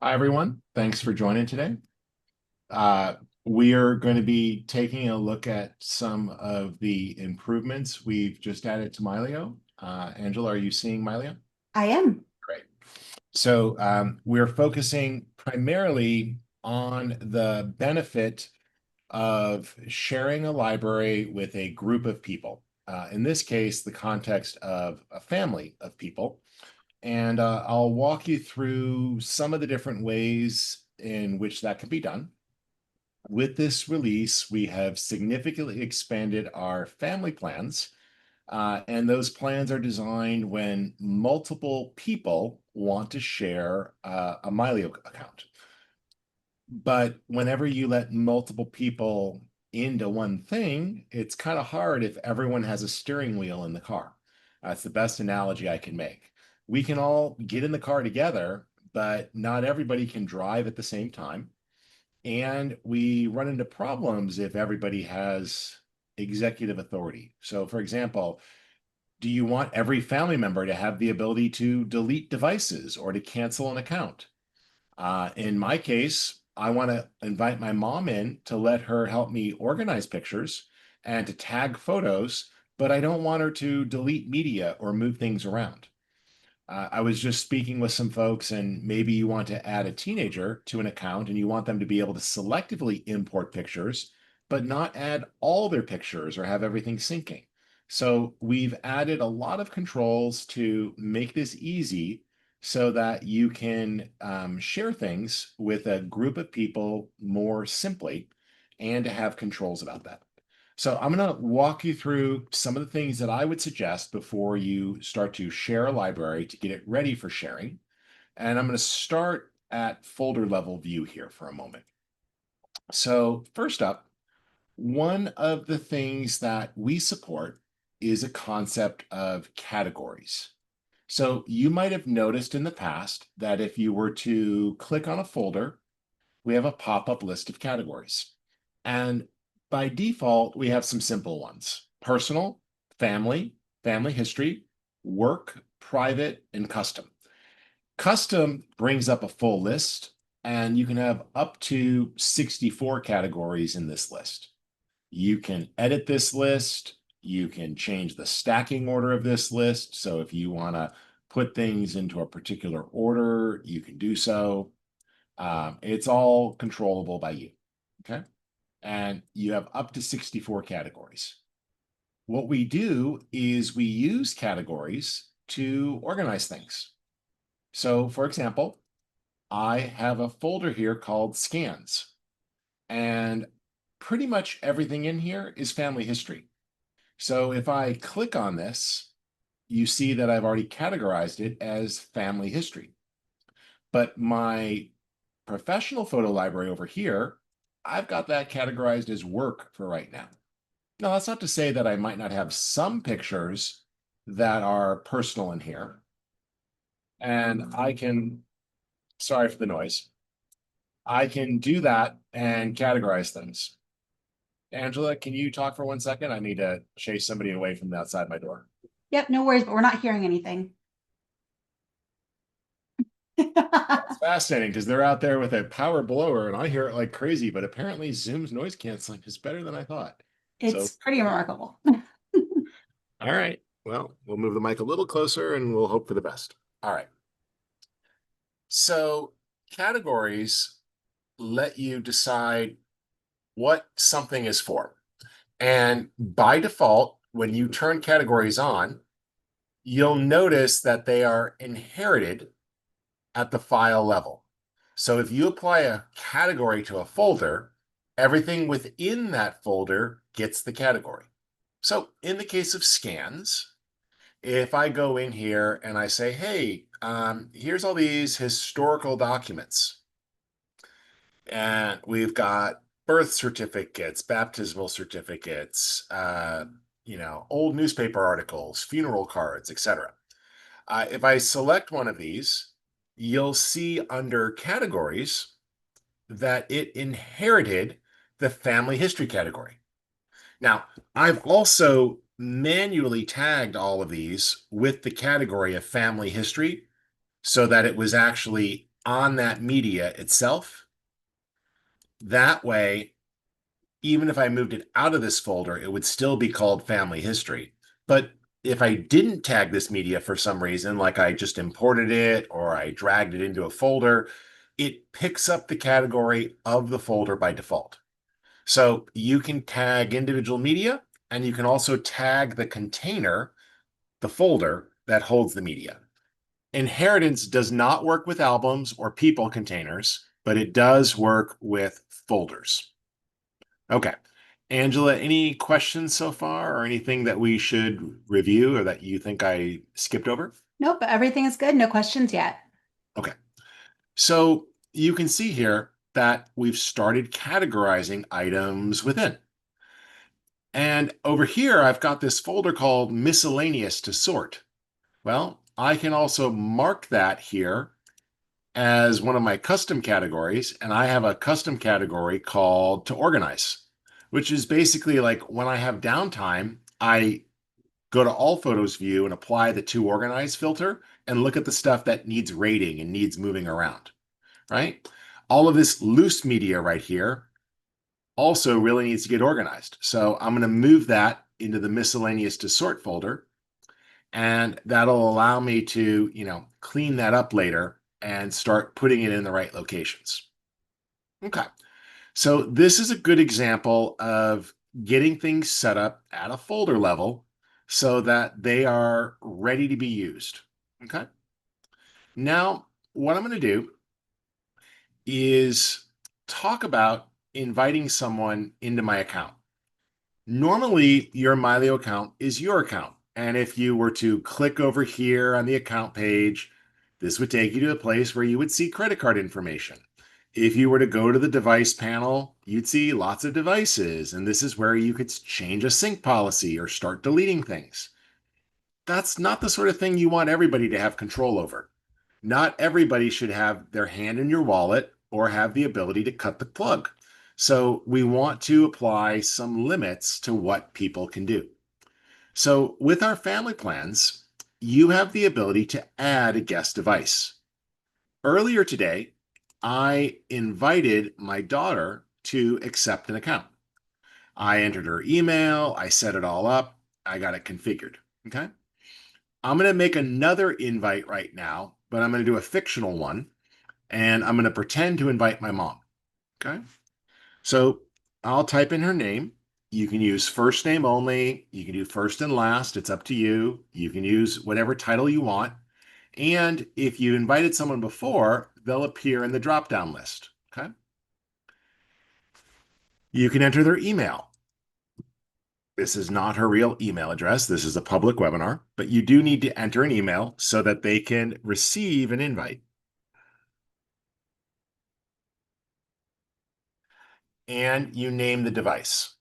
Hi, everyone. Thanks for joining today. Uh, we are going to be taking a look at some of the improvements we've just added to Mylio. Angela, are you seeing Mylio? I am. Great. So we're focusing primarily on the benefit of sharing a library with a group of people. In this case, the context of a family of people. And I'll walk you through some of the different ways in which that can be done. With this release, we have significantly expanded our family plans, and those plans are designed when multiple people want to share a Mylio account. But whenever you let multiple people into one thing, it's kind of hard if everyone has a steering wheel in the car. That's the best analogy I can make. We can all get in the car together, but not everybody can drive at the same time. And we run into problems if everybody has executive authority. So, for example, do you want every family member to have the ability to delete devices or to cancel an account? In my case, I want to invite my mom in to let her help me organize pictures and to tag photos, but I don't want her to delete media or move things around. I was just speaking with some folks, and maybe you want to add a teenager to an account and you want them to be able to selectively import pictures, but not add all their pictures or have everything syncing. So we've added a lot of controls to make this easy so that you can share things with a group of people more simply and to have controls about that. So I'm going to walk you through some of the things that I would suggest before you start to share a library to get it ready for sharing. And I'm going to start at folder level view here for a moment. So first up, one of the things that we support is a concept of categories. So you might have noticed in the past that if you were to click on a folder, we have a pop-up list of categories. And by default, we have some simple ones: personal, family, family history, work, private, and custom. Custom brings up a full list, and you can have up to 64 categories in this list. You can edit this list. You can change the stacking order of this list. So if you want to put things into a particular order, you can do so. It's all controllable by you. Okay. And you have up to 64 categories. What we do is we use categories to organize things. So, for example, I have a folder here called scans, and pretty much everything in here is family history. So if I click on this, you see that I've already categorized it as family history. But my professional photo library over here, I've got that categorized as work for right now. Now, that's not to say that I might not have some pictures that are personal in here. And I can, sorry for the noise, I can do that and categorize things. Angela, can you talk for 1 second? I need to chase somebody away from outside my door. Yep, no worries, but we're not hearing anything. It's fascinating because they're out there with a power blower and I hear it like crazy, but apparently Zoom's noise canceling is better than I thought. It's So, pretty remarkable. all right. Well, we'll move the mic a little closer and we'll hope for the best. All right. So, categories let you decide what something is for. And by default, when you turn categories on, you'll notice that they are inherited at the file level. So if you apply a category to a folder, everything within that folder gets the category. So in the case of scans, if I go in here and I say, hey, here's all these historical documents, and we've got birth certificates, baptismal certificates, old newspaper articles, funeral cards, etc. If I select one of these, you'll see under categories that it inherited the family history category. Now, I've also manually tagged all of these with the category of family history so that it was actually on that media itself. That way, even if I moved it out of this folder, it would still be called family history. But if I didn't tag this media for some reason, like I just imported it or I dragged it into a folder, it picks up the category of the folder by default. So you can tag individual media, and you can also tag the container, the folder that holds the media. Inheritance does not work with albums or people containers, but it does work with folders. Okay. Angela, any questions so far or anything that we should review or that you think I skipped over? Nope, everything is good. No questions yet. Okay. So you can see here that we've started categorizing items within. And over here, I've got this folder called miscellaneous to sort. Well, I can also mark that here as one of my custom categories, and I have a custom category called to organize, which is basically like when I have downtime, I go to all photos view and apply the to organize filter and look at the stuff that needs rating and needs moving around, right? All of this loose media right here also really needs to get organized. So I'm going to move that into the miscellaneous to sort folder, and that'll allow me to, clean that up later and start putting it in the right locations. Okay. So this is a good example of getting things set up at a folder level so that they are ready to be used. Okay. Now, what I'm going to do is talk about inviting someone into my account. Normally, your Mylio account is your account. And if you were to click over here on the account page, this would take you to a place where you would see credit card information. If you were to go to the device panel, you'd see lots of devices, and this is where you could change a sync policy or start deleting things. That's not the sort of thing you want everybody to have control over. Not everybody should have their hand in your wallet or have the ability to cut the plug. So we want to apply some limits to what people can do. So with our family plans, you have the ability to add a guest device. Earlier today, I invited my daughter to accept an account. I entered her email, I set it all up, I got it configured. Okay. I'm going to make another invite right now, but I'm going to do a fictional one, and I'm going to pretend to invite my mom. Okay. So I'll type in her name. You can use first name only. You can do first and last. It's up to you. You can use whatever title you want. And if you invited someone before, they'll appear in the drop-down list. Okay. You can enter their email. This is not her real email address. This is a public webinar, but you do need to enter an email so that they can receive an invite. And you name the device.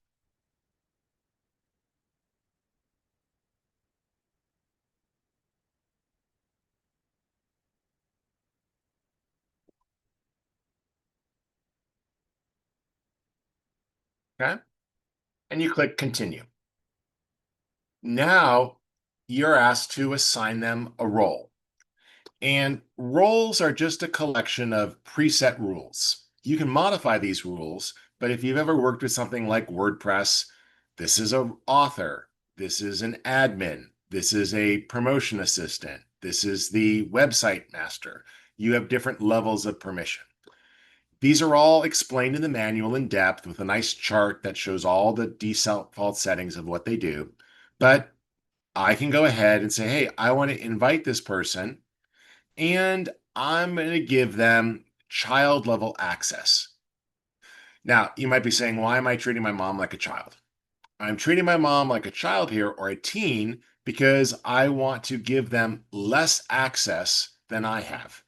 Okay. And you click continue. Now you're asked to assign them a role. And roles are just a collection of preset rules. You can modify these rules, but if you've ever worked with something like WordPress, this is an author, this is an admin, this is a promotion assistant, this is the website master. You have different levels of permission. These are all explained in the manual in depth with a nice chart that shows all the default settings of what they do. But I can go ahead and say, hey, I want to invite this person, and I'm going to give them child level access. Now, you might be saying, why am I treating my mom like a child? I'm treating my mom like a child here or a teen because I want to give them less access than I have.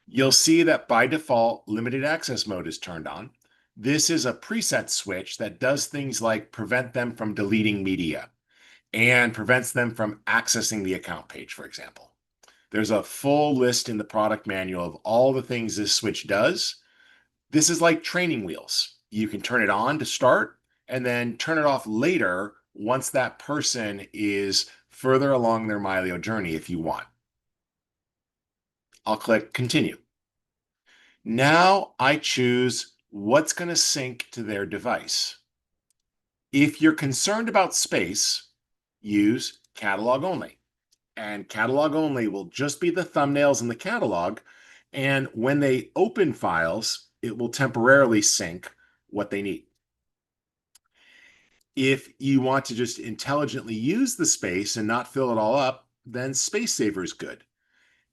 You'll see that by default, limited access mode is turned on. This is a preset switch that does things like prevent them from deleting media and prevents them from accessing the account page, for example. There's a full list in the product manual of all the things this switch does. This is like training wheels. You can turn it on to start and then turn it off later once that person is further along their Mylio journey if you want. I'll click continue. Now I choose what's going to sync to their device. If you're concerned about space, use catalog only. And catalog only will just be the thumbnails in the catalog. And when they open files, it will temporarily sync what they need. If you want to just intelligently use the space and not fill it all up, then Space Saver is good.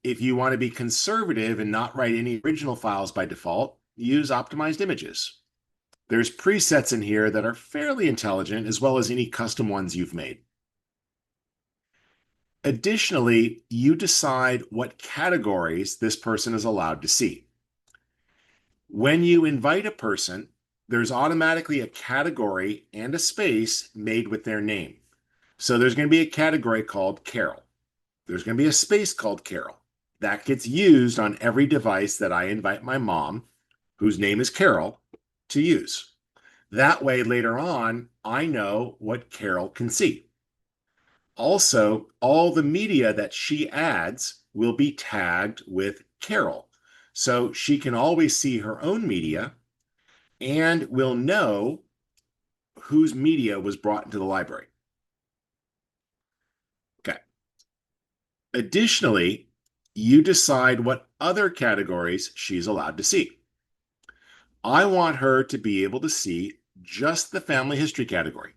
If you want to be conservative and not write any original files by default, use optimized images. There's presets in here that are fairly intelligent, as well as any custom ones you've made. Additionally, you decide what categories this person is allowed to see. When you invite a person, there's automatically a category and a space made with their name. So there's going to be a category called Carol. There's going to be a space called Carol. That gets used on every device that I invite my mom, whose name is Carol, to use. That way, later on, I know what Carol can see. Also, all the media that she adds will be tagged with Carol. So she can always see her own media and will know whose media was brought into the library. Okay. Additionally, you decide what other categories she's allowed to see. I want her to be able to see just the family history category.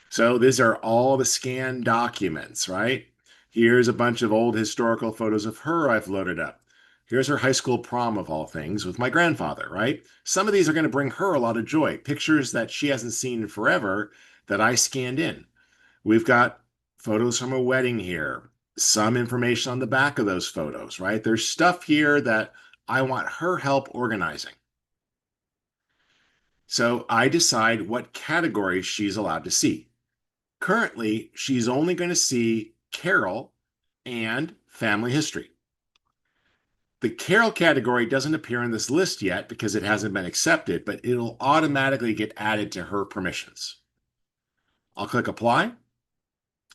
So these are all the scanned documents, right? Here's a bunch of old historical photos of her I've loaded up. Here's her high school prom of all things with my grandfather, right? Some of these are going to bring her a lot of joy. Pictures that she hasn't seen in forever that I scanned in. We've got photos from a wedding here, some information on the back of those photos, right? There's stuff here that I want her help organizing. So I decide what categories she's allowed to see. Currently, she's only going to see Carol and family history. The Carol category doesn't appear in this list yet because it hasn't been accepted, but it'll automatically get added to her permissions. I'll click apply,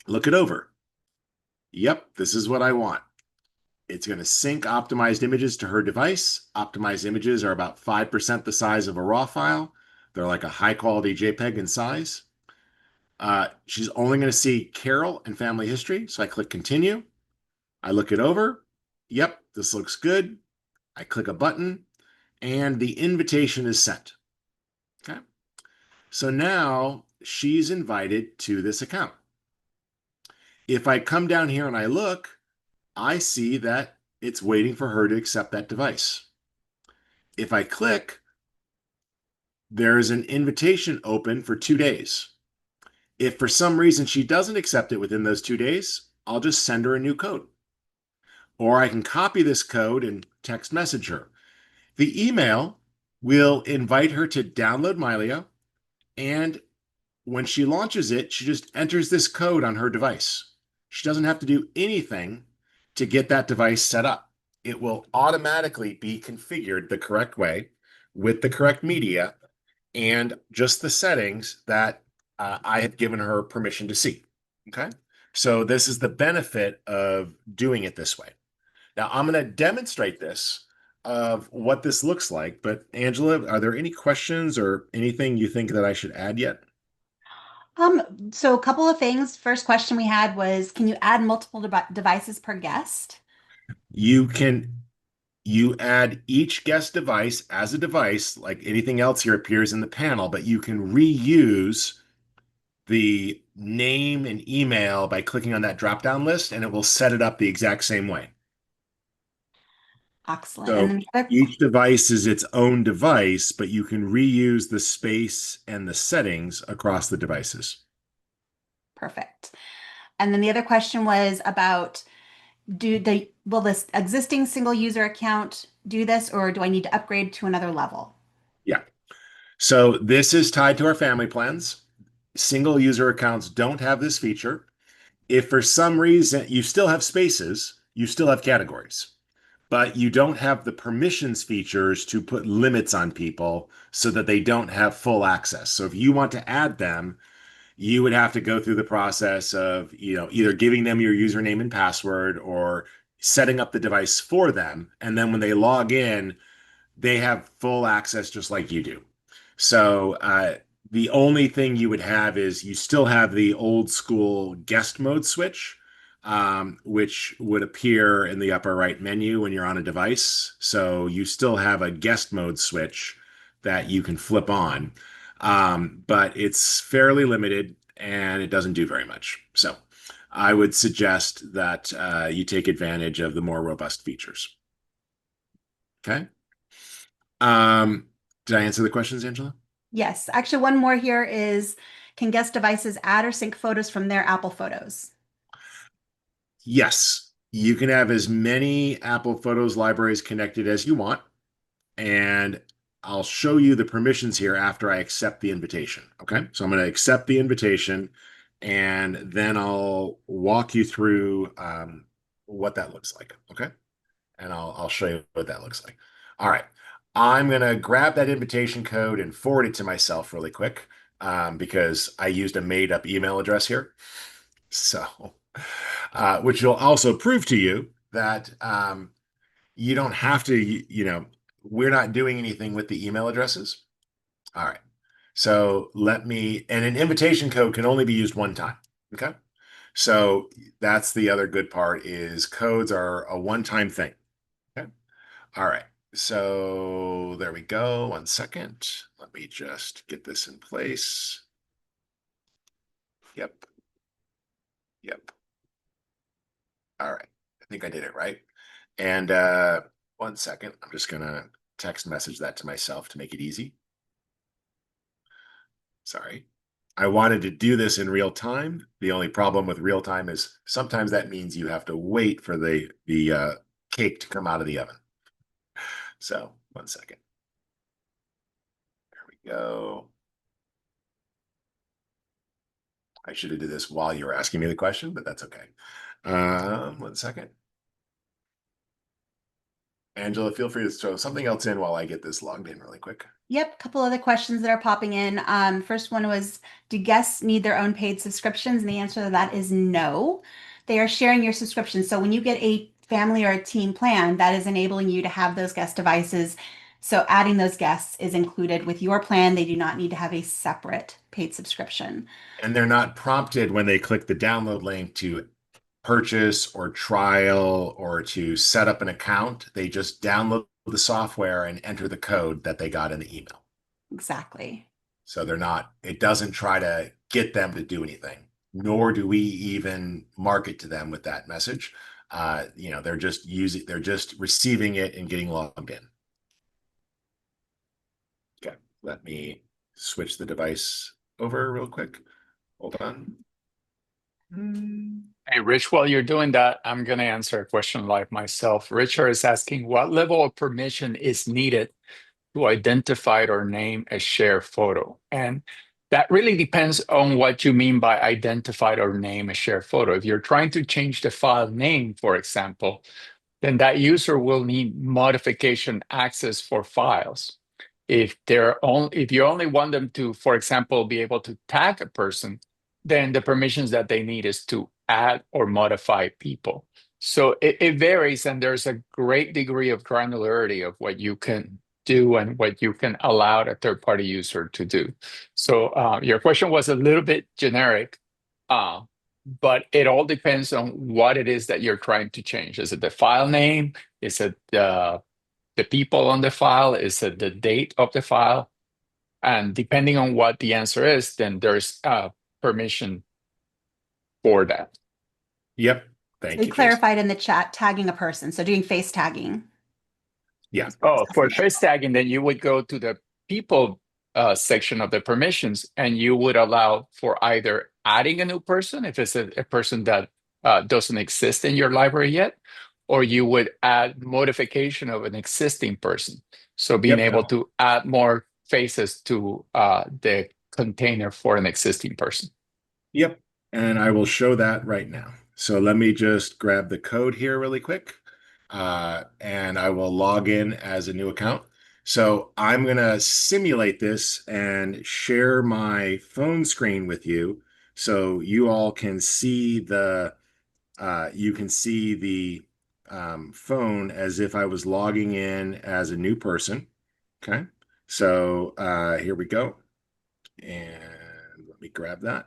look it over. Yep, this is what I want. It's going to sync optimized images to her device. Optimized images are about 5% the size of a RAW file. They're like a high quality JPEG in size. She's only going to see Carol and family history. So I click continue. I look it over. Yep, this looks good. I click a button and the invitation is sent. Okay. So now she's invited to this account. If I come down here and I look, I see that it's waiting for her to accept that device. If I click, there is an invitation open for 2 days. If for some reason she doesn't accept it within those 2 days, I'll just send her a new code. Or I can copy this code and text message her. The email will invite her to download Mylio, and when she launches it, she just enters this code on her device. She doesn't have to do anything to get that device set up. It will automatically be configured the correct way with the correct media and just the settings that I have given her permission to see. Okay. So this is the benefit of doing it this way. Now I'm going to demonstrate this of what this looks like. But Angela, are there any questions or anything you think that I should add yet? So a couple of things. First question we had was, can you add multiple devices per guest? You can you add each guest device as a device, like anything else here appears in the panel, but you can reuse the name and email by clicking on that drop-down list, and it will set it up the exact same way. Excellent. And So then the other, each device is its own device, but you can reuse the space and the settings across the devices. perfect. And then the other question was about, will this existing single user account do this, or do I need to upgrade to another level? Yeah. So this is tied to our family plans. Single user accounts don't have this feature. If for some reason you still have spaces, you still have categories, but you don't have the permissions features to put limits on people so that they don't have full access. So if you want to add them, you would have to go through the process of, either giving them your username and password or setting up the device for them. And then when they log in, they have full access just like you do. So the only thing you would have is you still have the old school guest mode switch, which would appear in the upper right menu when you're on a device. So you still have a guest mode switch that you can flip on, but it's fairly limited and it doesn't do very much. So I would suggest that you take advantage of the more robust features. Okay. Um, did I answer the questions, Angela? Yes. Actually, one more here is, can guest devices add or sync photos from their Apple Photos? Yes. You can have as many Apple Photos libraries connected as you want, and I'll show you the permissions here after I accept the invitation. Okay. So I'm going to accept the invitation, and then I'll walk you through what that looks like. Okay. And I'll show you what that looks like. All right. I'm going to grab that invitation code and forward it to myself really quick because I used a made up email address here. So, which will also prove to you that you don't have to, we're not doing anything with the email addresses. All right. So and an invitation code can only be used one time. Okay. So that's the other good part is codes are a one-time thing. Okay. All right. So there we go. 1 second. Let me just get this in place. Yep. Yep. All right. I think I did it right. And 1 second. I'm just going to text message that to myself to make it easy. Sorry. I wanted to do this in real time. The only problem with real time is sometimes that means you have to wait for the cake to come out of the oven. So 1 second. There we go. I should have did this while you were asking me the question, but that's okay. 1 second. Angela, feel free to throw something else in while I get this logged in really quick. Yep, a couple other questions that are popping in. First one was, do guests need their own paid subscriptions? And the answer to that is no. They are sharing your subscription. So when you get a family or a team plan, that is enabling you to have those guest devices. So adding those guests is included with your plan. They do not need to have a separate paid subscription. And they're not prompted when they click the download link to purchase or trial or to set up an account. They just download the software and enter the code that they got in the email. Exactly. So it doesn't try to get them to do anything, nor do we even market to them with that message. They're just receiving it and getting logged in. Okay, let me switch the device over real quick. Hold on. Hey, Rich, while you're doing that, I'm going to answer a question live myself. Richard is asking, what level of permission is needed to identify or name a shared photo? And that really depends on what you mean by identified or name a shared photo. If you're trying to change the file name, for example, then that user will need modification access for files. If you only want them to, for example, be able to tag a person, then the permissions that they need is to add or modify people. So it varies, and there's a great degree of granularity of what you can do and what you can allow a third-party user to do. So your question was a little bit generic, but it all depends on what it is that you're trying to change. Is it the file name? Is it the people on the file? Is it the date of the file? And depending on what the answer is, then there's permission for that. Yep. Thank They you, Jason. clarified in the chat tagging a person. So doing face tagging. Yeah. Oh, for face tagging, then you would go to the people section of the permissions, and you would allow for either adding a new person, if it's a person that doesn't exist in your library yet, or you would add modification of an existing person. So being Yep. able to add more faces to the container for an existing person. Yep. And I will show that right now. So let me just grab the code here really quick. And I will log in as a new account. So I'm going to simulate this and share my phone screen with you so you all can see the phone as if I was logging in as a new person. Okay. So here we go. And let me grab that.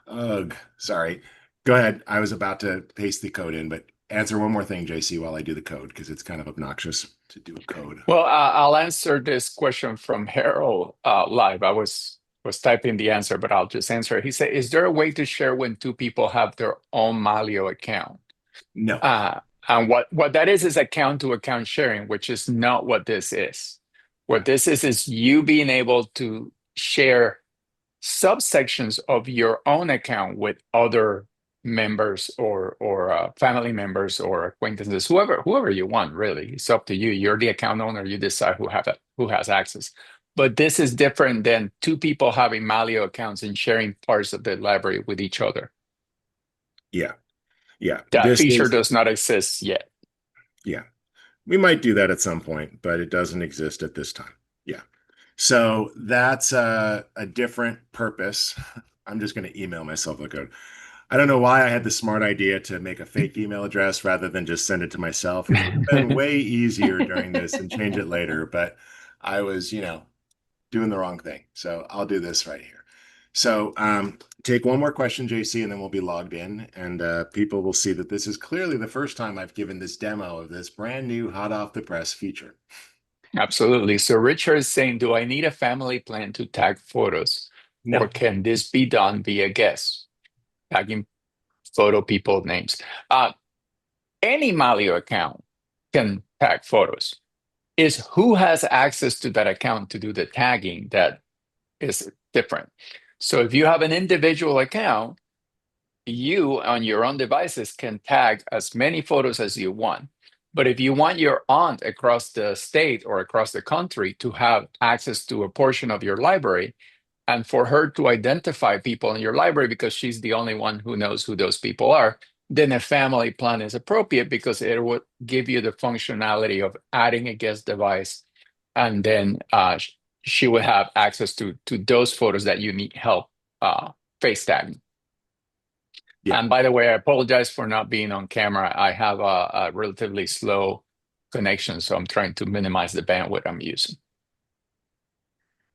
Ugh, sorry. Go ahead. I was about to paste the code in, but answer one more thing, JC, while I do the code, because it's kind of obnoxious to do a code. Well, I'll answer this question from Harold live. I was typing the answer, but I'll just answer it. He said, "Is there a way to share when two people have their own Mylio account?" No. And what that is account-to-account sharing, which is not what this is. What this is you being able to share subsections of your own account with other members or family members or acquaintances, whoever you want, really. It's up to you. You're the account owner. You decide who has access. But this is different than two people having Mylio accounts and sharing parts of the library with each other. Yeah. Yeah. That This feature is, does not exist yet. yeah. We might do that at some point, but it doesn't exist at this time. Yeah. So that's a different purpose. I'm just going to email myself the code. I don't know why I had the smart idea to make a fake email address rather than just send it to myself, which would have been way easier during this and change it later. But I was, doing the wrong thing. So I'll do this right here. So take one more question, JC, and then we'll be logged in. And people will see that this is clearly the first time I've given this demo of this brand new hot off the press feature. Absolutely. So Richard is saying, do I need a family plan to tag photos? No. Or can this be done via guest? Tagging photo people names. Any Mylio account can tag photos. Is who has access to that account to do the tagging that is different. So if you have an individual account, you on your own devices can tag as many photos as you want. But if you want your aunt across the state or across the country to have access to a portion of your library, and for her to identify people in your library because she's the only one who knows who those people are, then a family plan is appropriate because it would give you the functionality of adding a guest device, and then she would have access to those photos that you need help face tagging. Yeah. And by the way, I apologize for not being on camera. I have a relatively slow connection, so I'm trying to minimize the bandwidth I'm using.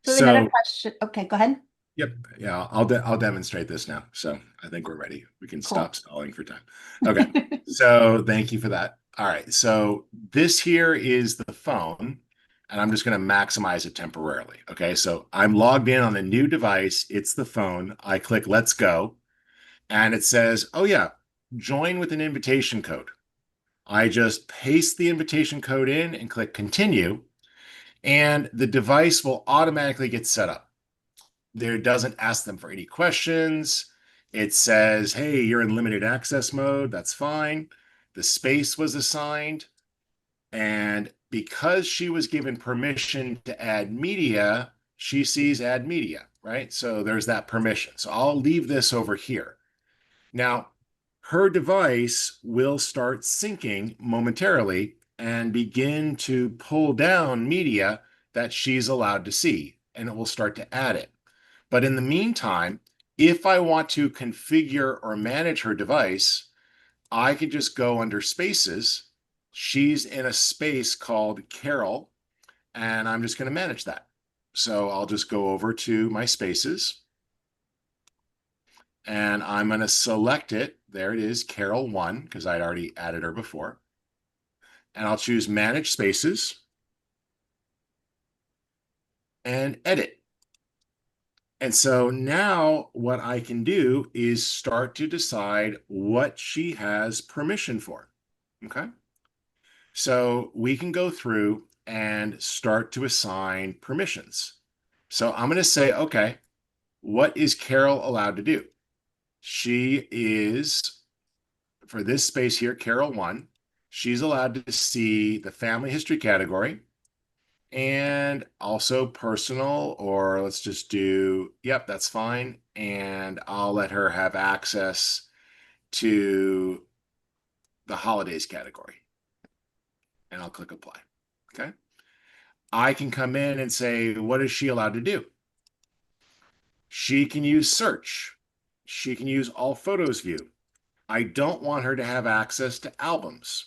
So another question. Okay, go ahead. Yep. Yeah, I'll demonstrate this now. So I think we're ready. We can stop stalling for time. Okay. So thank you for that. All right. So this here is the phone, and I'm just going to maximize it temporarily. Okay. So I'm logged in on a new device. It's the phone. I click Let's Go, and it says, oh yeah, join with an invitation code. I just paste the invitation code in and click Continue, and the device will automatically get set up. There doesn't ask them for any questions. It says, hey, you're in limited access mode. That's fine. The space was assigned. And because she was given permission to add media, she sees add media, right? So there's that permission. So I'll leave this over here. Now, her device will start syncing momentarily and begin to pull down media that she's allowed to see, and it will start to add it. But in the meantime, if I want to configure or manage her device, I could just go under spaces. She's in a space called Carol, and I'm just going to manage that. So I'll just go over to my spaces, and I'm going to select it. There it is, Carol 1, because I'd already added her before. And I'll choose Manage Spaces and Edit. And so now what I can do is start to decide what she has permission for. Okay. So we can go through and start to assign permissions. So I'm going to say, okay, what is Carol allowed to do? She is, for this space here, Carol 1, she's allowed to see the family history category, and also personal, or let's just do, yep, that's fine. And I'll let her have access to the holidays category. And I'll click apply. Okay. I can come in and say, what is she allowed to do? She can use search. She can use all photos view. I don't want her to have access to albums.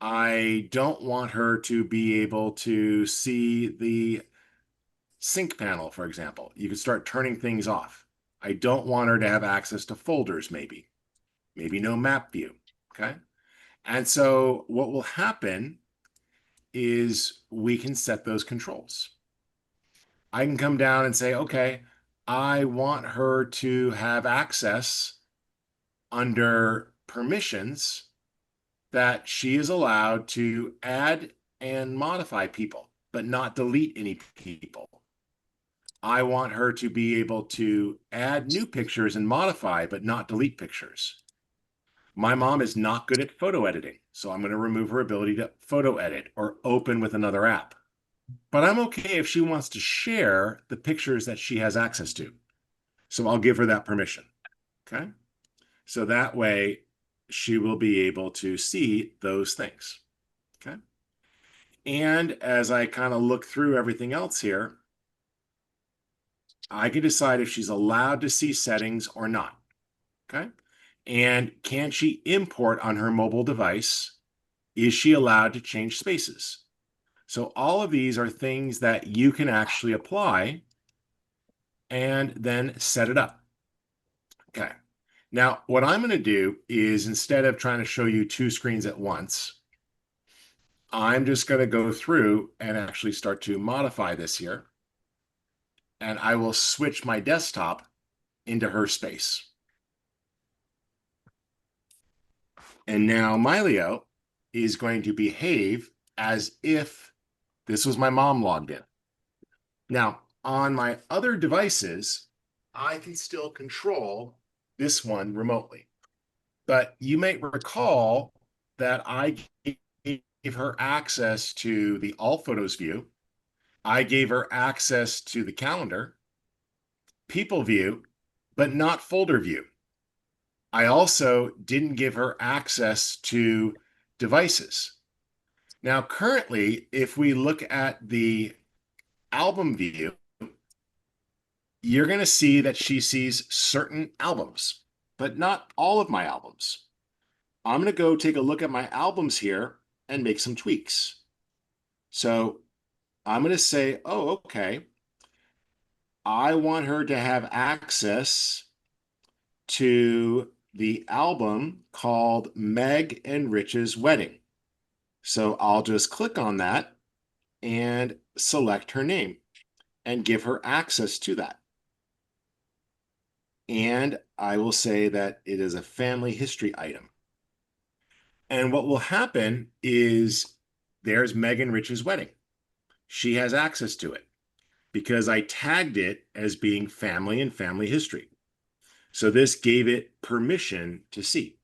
I don't want her to be able to see the sync panel, for example. You can start turning things off. I don't want her to have access to folders, maybe no map view. Okay. And so what will happen is we can set those controls. I can come down and say, okay, I want her to have access under permissions that she is allowed to add and modify people, but not delete any people. I want her to be able to add new pictures and modify, but not delete pictures. My mom is not good at photo editing, so I'm going to remove her ability to photo edit or open with another app. But I'm okay if she wants to share the pictures that she has access to. So I'll give her that permission. Okay. So that way she will be able to see those things. Okay. And as I kind of look through everything else here, I can decide if she's allowed to see settings or not. Okay. And can she import on her mobile device? Is she allowed to change spaces? So all of these are things that you can actually apply and then set it up. Okay. Now, what I'm going to do is instead of trying to show you two screens at once, I'm just going to go through and actually start to modify this here. And I will switch my desktop into her space. And now Mylio is going to behave as if this was my mom logged in. Now, on my other devices, I can still control this one remotely. But you may recall that I gave her access to the All Photos view. I gave her access to the calendar, people view, but not folder view. I also didn't give her access to devices. Now, currently, if we look at the album view, you're going to see that she sees certain albums, but not all of my albums. I'm going to go take a look at my albums here and make some tweaks. So I'm going to say, oh, okay, I want her to have access to the album called Meg and Rich's Wedding. So I'll just click on that and select her name and give her access to that. And I will say that it is a family history item. And what will happen is there's Meg and Rich's wedding. She has access to it because I tagged it as being family and family history. So this gave it permission to see.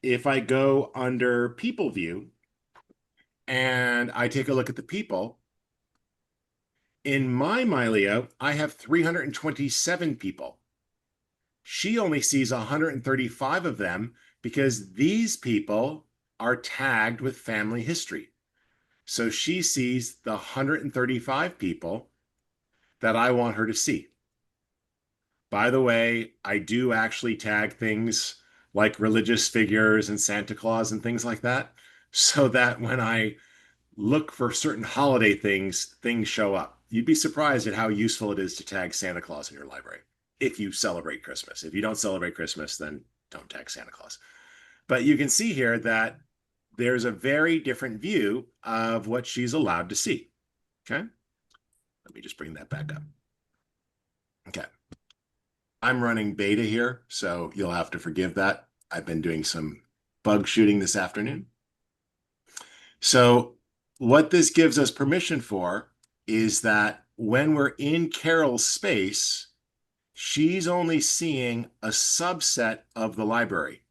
If I go under people view and I take a look at the people, in my Mylio, I have 327 people. She only sees 135 of them because these people are tagged with family history. So she sees the 135 people that I want her to see. By the way, I do actually tag things like religious figures and Santa Claus and things like that, so that when I look for certain holiday things, things show up. You'd be surprised at how useful it is to tag Santa Claus in your library if you celebrate Christmas. If you don't celebrate Christmas, then don't tag Santa Claus. But you can see here that there's a very different view of what she's allowed to see. Okay. Let me just bring that back up. Okay. I'm running beta here, so you'll have to forgive that. I've been doing some bug shooting this afternoon. So what this gives us permission for is that when we're in Carol's space, she's only seeing a subset of the library.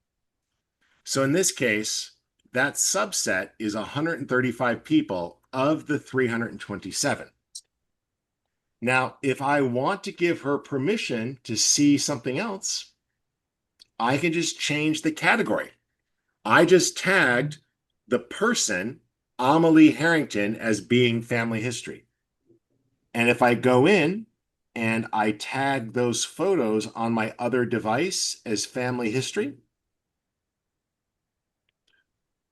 So in this case, that subset is 135 people of the 327. Now, if I want to give her permission to see something else, I can just change the category. I just tagged the person, Angela Harrington, as being family history. And if I go in and I tag those photos on my other device as family history,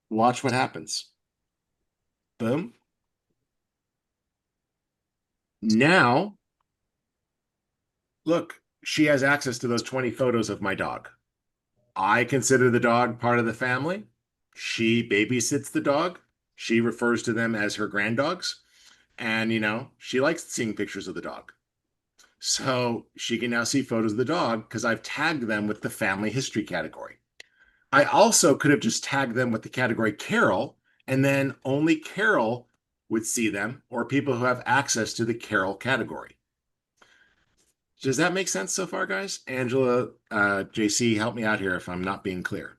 watch what happens. Boom. Now, look, she has access to those 20 photos of my dog. I consider the dog part of the family. She babysits the dog. She refers to them as her granddogs. And, she likes seeing pictures of the dog. So she can now see photos of the dog because I've tagged them with the family history category. I also could have just tagged them with the category Carol, and then only Carol would see them, or people who have access to the Carol category. Does that make sense so far, guys? Angela, JC, help me out here if I'm not being clear.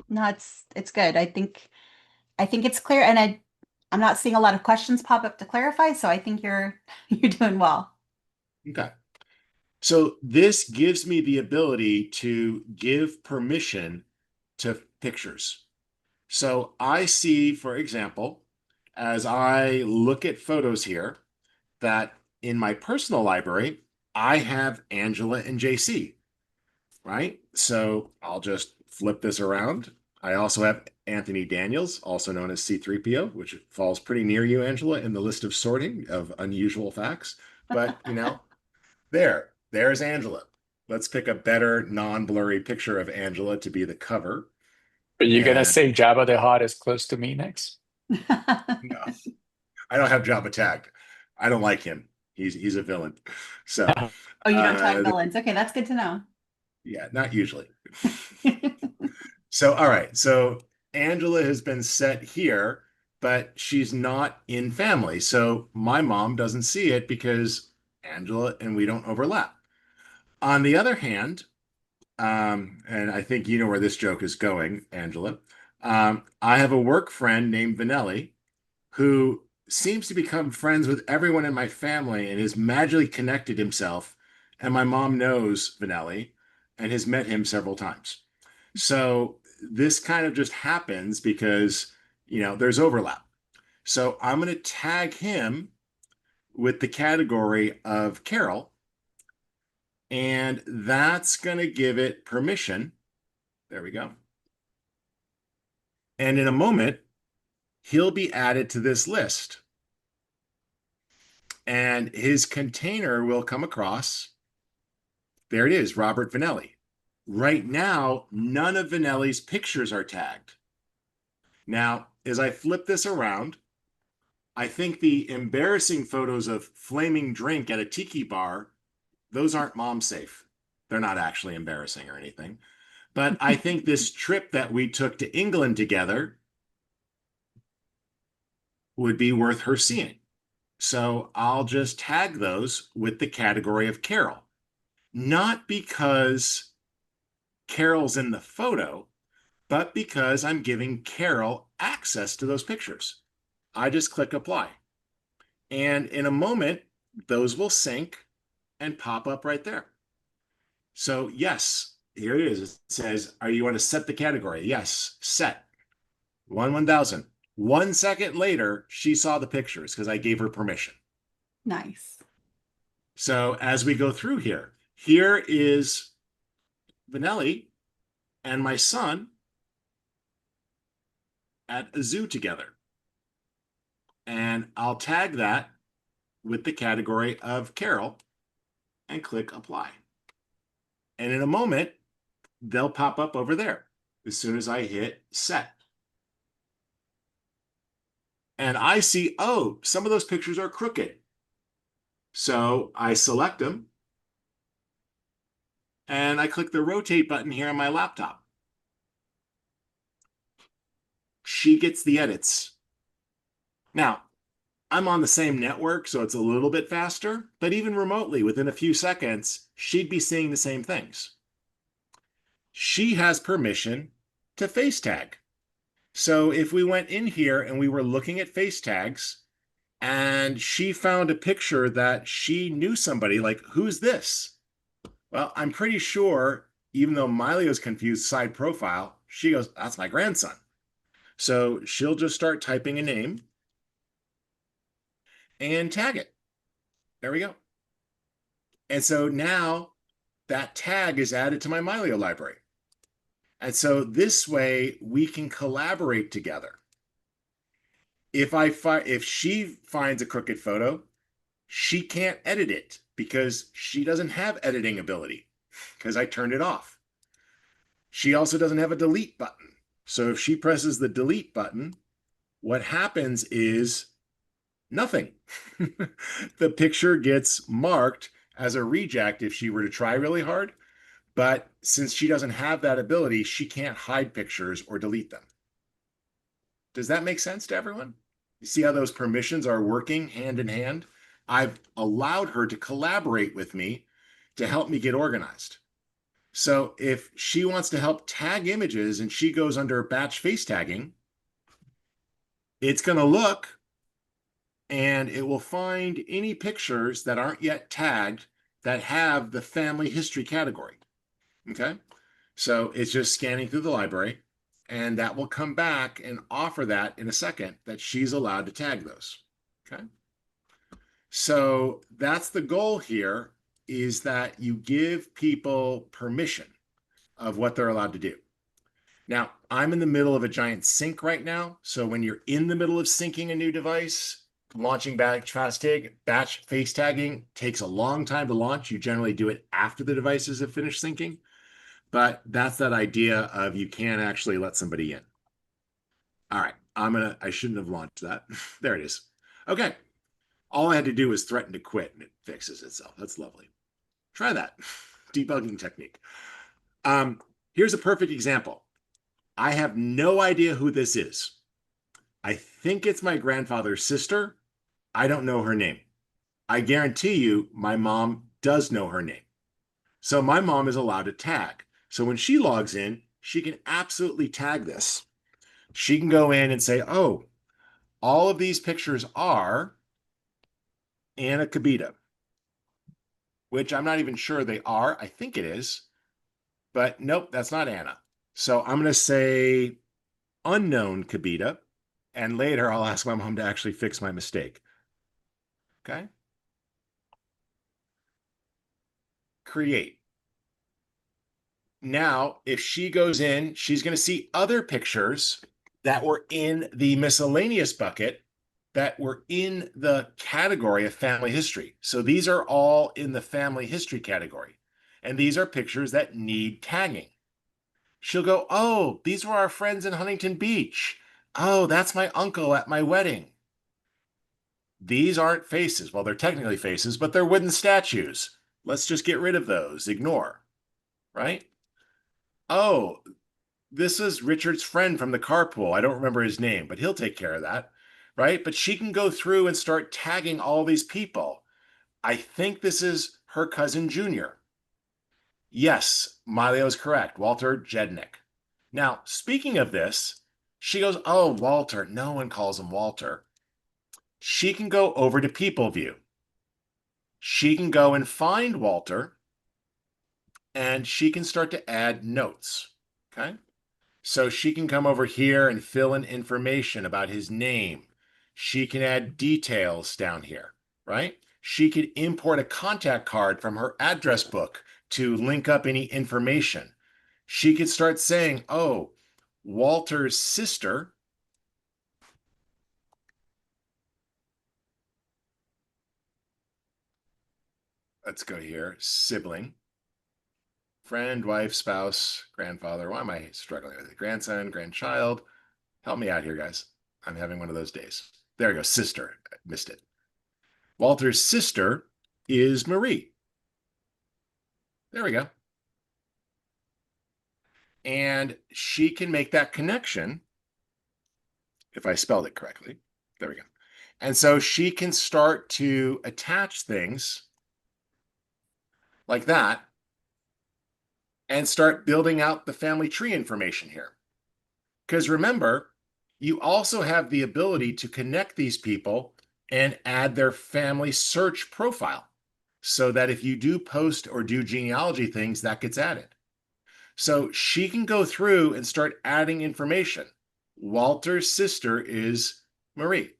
No, it's good. I think it's clear, and I'm not seeing a lot of questions pop up to clarify, so I think you're you're doing well. Okay. So this gives me the ability to give permission to pictures. So I see, for example, as I look at photos here, that in my personal library, I have Angela and JC, right? So I'll just flip this around. I also have Anthony Daniels, also known as C3PO, which falls pretty near you, Angela, in the list of sorting of unusual facts. But, there's Angela. Let's pick a better non-blurry picture of Angela to be the cover. Are you gonna And say Jabba the Hutt is close to me next? no, I don't have Jabba tagged. I don't like him. He's a villain. So, Oh, you don't tag uh, villains. Okay, that's good to know. yeah, not usually. So, all right. So Angela has been set here, but she's not in family. So my mom doesn't see it because Angela and we don't overlap. On the other hand, and I think you know where this joke is going, Angela. I have a work friend named Vanelli who seems to become friends with everyone in my family and has magically connected himself. And my mom knows Vanelli and has met him several times. So this kind of just happens because, there's overlap. So I'm going to tag him with the category of Carol, and that's going to give it permission. There we go. And in a moment, he'll be added to this list. And his container will come across. There it is, Robert Vanelli. Right now, none of Vanelli's pictures are tagged. Now, as I flip this around, I think the embarrassing photos of flaming drink at a tiki bar, those aren't mom safe. They're not actually embarrassing or anything. But I think this trip that we took to England together would be worth her seeing. So I'll just tag those with the category of Carol. Not because Carol's in the photo, but because I'm giving Carol access to those pictures. I just click apply. And in a moment, those will sync and pop up right there. So yes, here it is. It says, are you want to set the category? Yes, set. 1,000. 1 second later, she saw the pictures because I gave her permission. Nice. So as we go through here is Vanelli and my son at a zoo together. And I'll tag that with the category of Carol and click apply. And in a moment, they'll pop up over there as soon as I hit set. And I see, oh, some of those pictures are crooked. So I select them and I click the rotate button here on my laptop. She gets the edits. Now, I'm on the same network, so it's a little bit faster, but even remotely, within a few seconds, she'd be seeing the same things. She has permission to face tag. So if we went in here and we were looking at face tags and she found a picture that she knew somebody, like, who's this? Well, I'm pretty sure, even though Mylio's confused side profile, she goes, that's my grandson. So she'll just start typing a name and tag it. There we go. And so now that tag is added to my Mylio library. And so this way we can collaborate together. If she finds a crooked photo, she can't edit it because she doesn't have editing ability because I turned it off. She also doesn't have a delete button. So if she presses the delete button, what happens is nothing. The picture gets marked as a reject if she were to try really hard. But since she doesn't have that ability, she can't hide pictures or delete them. Does that make sense to everyone? You see how those permissions are working hand in hand? I've allowed her to collaborate with me to help me get organized. So if she wants to help tag images and she goes under batch face tagging, it's going to look and it will find any pictures that aren't yet tagged that have the family history category. Okay. So it's just scanning through the library and that will come back and offer that in a second that she's allowed to tag those. Okay. So that's the goal here, is that you give people permission of what they're allowed to do. Now, I'm in the middle of a giant sync right now. So when you're in the middle of syncing a new device, launching batch face tagging takes a long time to launch. You generally do it after the devices have finished syncing. But that's that idea of you can't actually let somebody in. All right, I shouldn't have launched that. There it is. Okay. All I had to do was threaten to quit and it fixes itself. That's lovely. Try that debugging technique. Here's a perfect example. I have no idea who this is. I think it's my grandfather's sister. I don't know her name. I guarantee you my mom does know her name. So my mom is allowed to tag. So when she logs in, she can absolutely tag this. She can go in and say, oh, all of these pictures are Anna Kabita, which I'm not even sure they are. I think it is, but nope, that's not Anna. So I'm going to say unknown Kabita, and later I'll ask my mom to actually fix my mistake. Okay. Create. Now, if she goes in, she's going to see other pictures that were in the miscellaneous bucket that were in the category of family history. So these are all in the family history category. And these are pictures that need tagging. She'll go, oh, these were our friends in Huntington Beach. Oh, that's my uncle at my wedding. These aren't faces. Well, they're technically faces, but they're wooden statues. Let's just get rid of those. Ignore, right? Oh, this is Richard's friend from the carpool. I don't remember his name, but he'll take care of that, right? But she can go through and start tagging all these people. I think this is her cousin Junior. Yes, Mylio is correct. Walter Jednick. Now, speaking of this, she goes, oh, Walter. No one calls him Walter. She can go over to People View. She can go and find Walter, and she can start to add notes. Okay. So she can come over here and fill in information about his name. She can add details down here, right? She could import a contact card from her address book to link up any information. She could start saying, oh, Walter's sister, let's go here, sibling, friend, wife, spouse, grandfather. Why am I struggling with it? Grandson, grandchild. Help me out here, guys. I'm having one of those days. There we go. Sister. I missed it. Walter's sister is Marie. There we go. And she can make that connection if I spelled it correctly. There we go. And so she can start to attach things like that and start building out the family tree information here. Because remember, you also have the ability to connect these people and add their family search profile so that if you do post or do genealogy things, that gets added. So she can go through and start adding information. Walter's sister is Marie,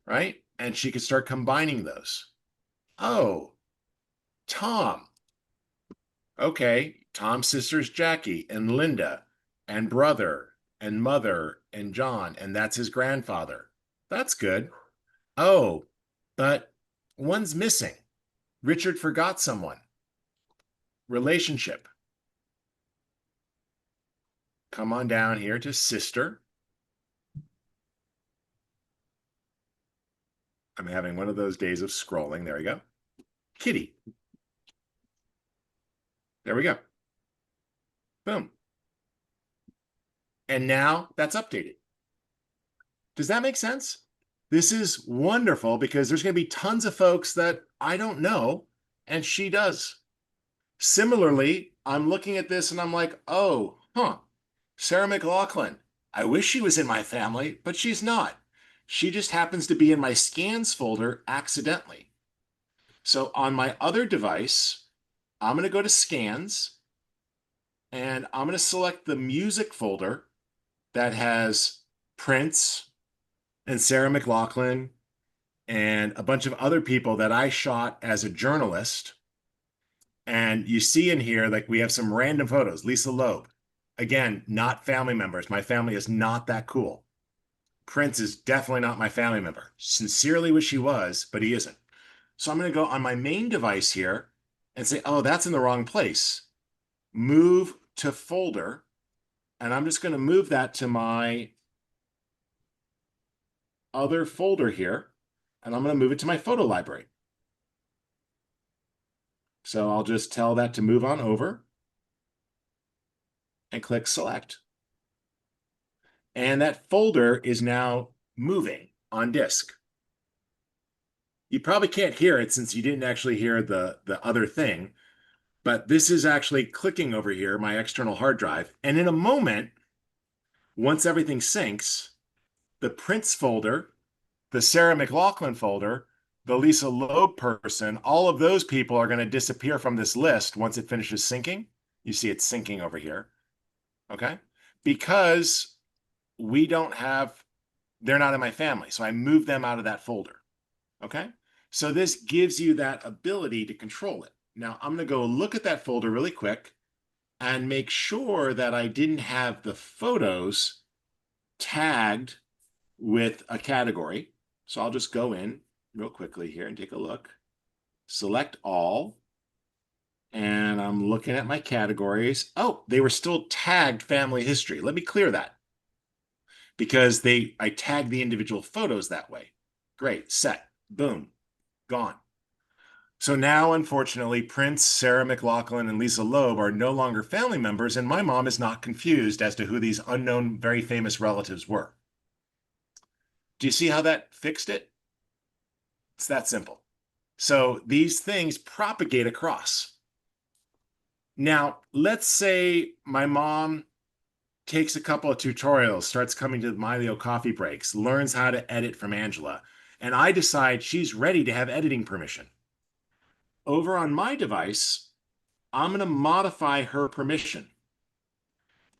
right? And she can start combining those. Oh, Tom. Okay, Tom's sisters Jackie and Linda and brother and mother and John, and that's his grandfather. That's good. Oh, but one's missing. Richard forgot someone. Relationship. Come on down here to sister. I'm having one of those days of scrolling. There we go. Kitty. There we go. Boom. And now that's updated. Does that make sense? This is wonderful because there's going to be tons of folks that I don't know, and she does. Similarly, I'm looking at this and I'm like, oh, Sarah McLaughlin. I wish she was in my family, but she's not. She just happens to be in my scans folder accidentally. So on my other device, I'm going to go to scans and I'm going to select the music folder that has Prince and Sarah McLaughlin and a bunch of other people that I shot as a journalist. And you see in here, like we have some random photos. Lisa Loeb, again, not family members. My family is not that cool. Prince is definitely not my family member. Sincerely wish he was, but he isn't. So I'm going to go on my main device here and say, oh, that's in the wrong place. Move to folder. And I'm just going to move that to my other folder here. And I'm going to move it to my photo library. So I'll just tell that to move on over and click select. And that folder is now moving on disk. You probably can't hear it since you didn't actually hear the other thing, but this is actually clicking over here, my external hard drive. And in a moment, once everything syncs, the Prince folder, the Sarah McLaughlin folder, the Lisa Loeb person, all of those people are going to disappear from this list once it finishes syncing. You see it's syncing over here, okay? Because we don't have, they're not in my family. So I moved them out of that folder, okay? So this gives you that ability to control it. Now I'm going to go look at that folder really quick and make sure that I didn't have the photos tagged with a category. So I'll just go in real quickly here and take a look. Select all. And I'm looking at my categories. Oh, they were still tagged family history. Let me clear that because I tagged the individual photos that way. Great, set, boom, gone. So now, unfortunately, Prince, Sarah McLaughlin, and Lisa Loeb are no longer family members, and my mom is not confused as to who these unknown, very famous relatives were. Do you see how that fixed it? It's that simple. So these things propagate across. Now, let's say my mom takes a couple of tutorials, starts coming to the Mylio coffee breaks, learns how to edit from Angela, and I decide she's ready to have editing permission. Over on my device, I'm going to modify her permission.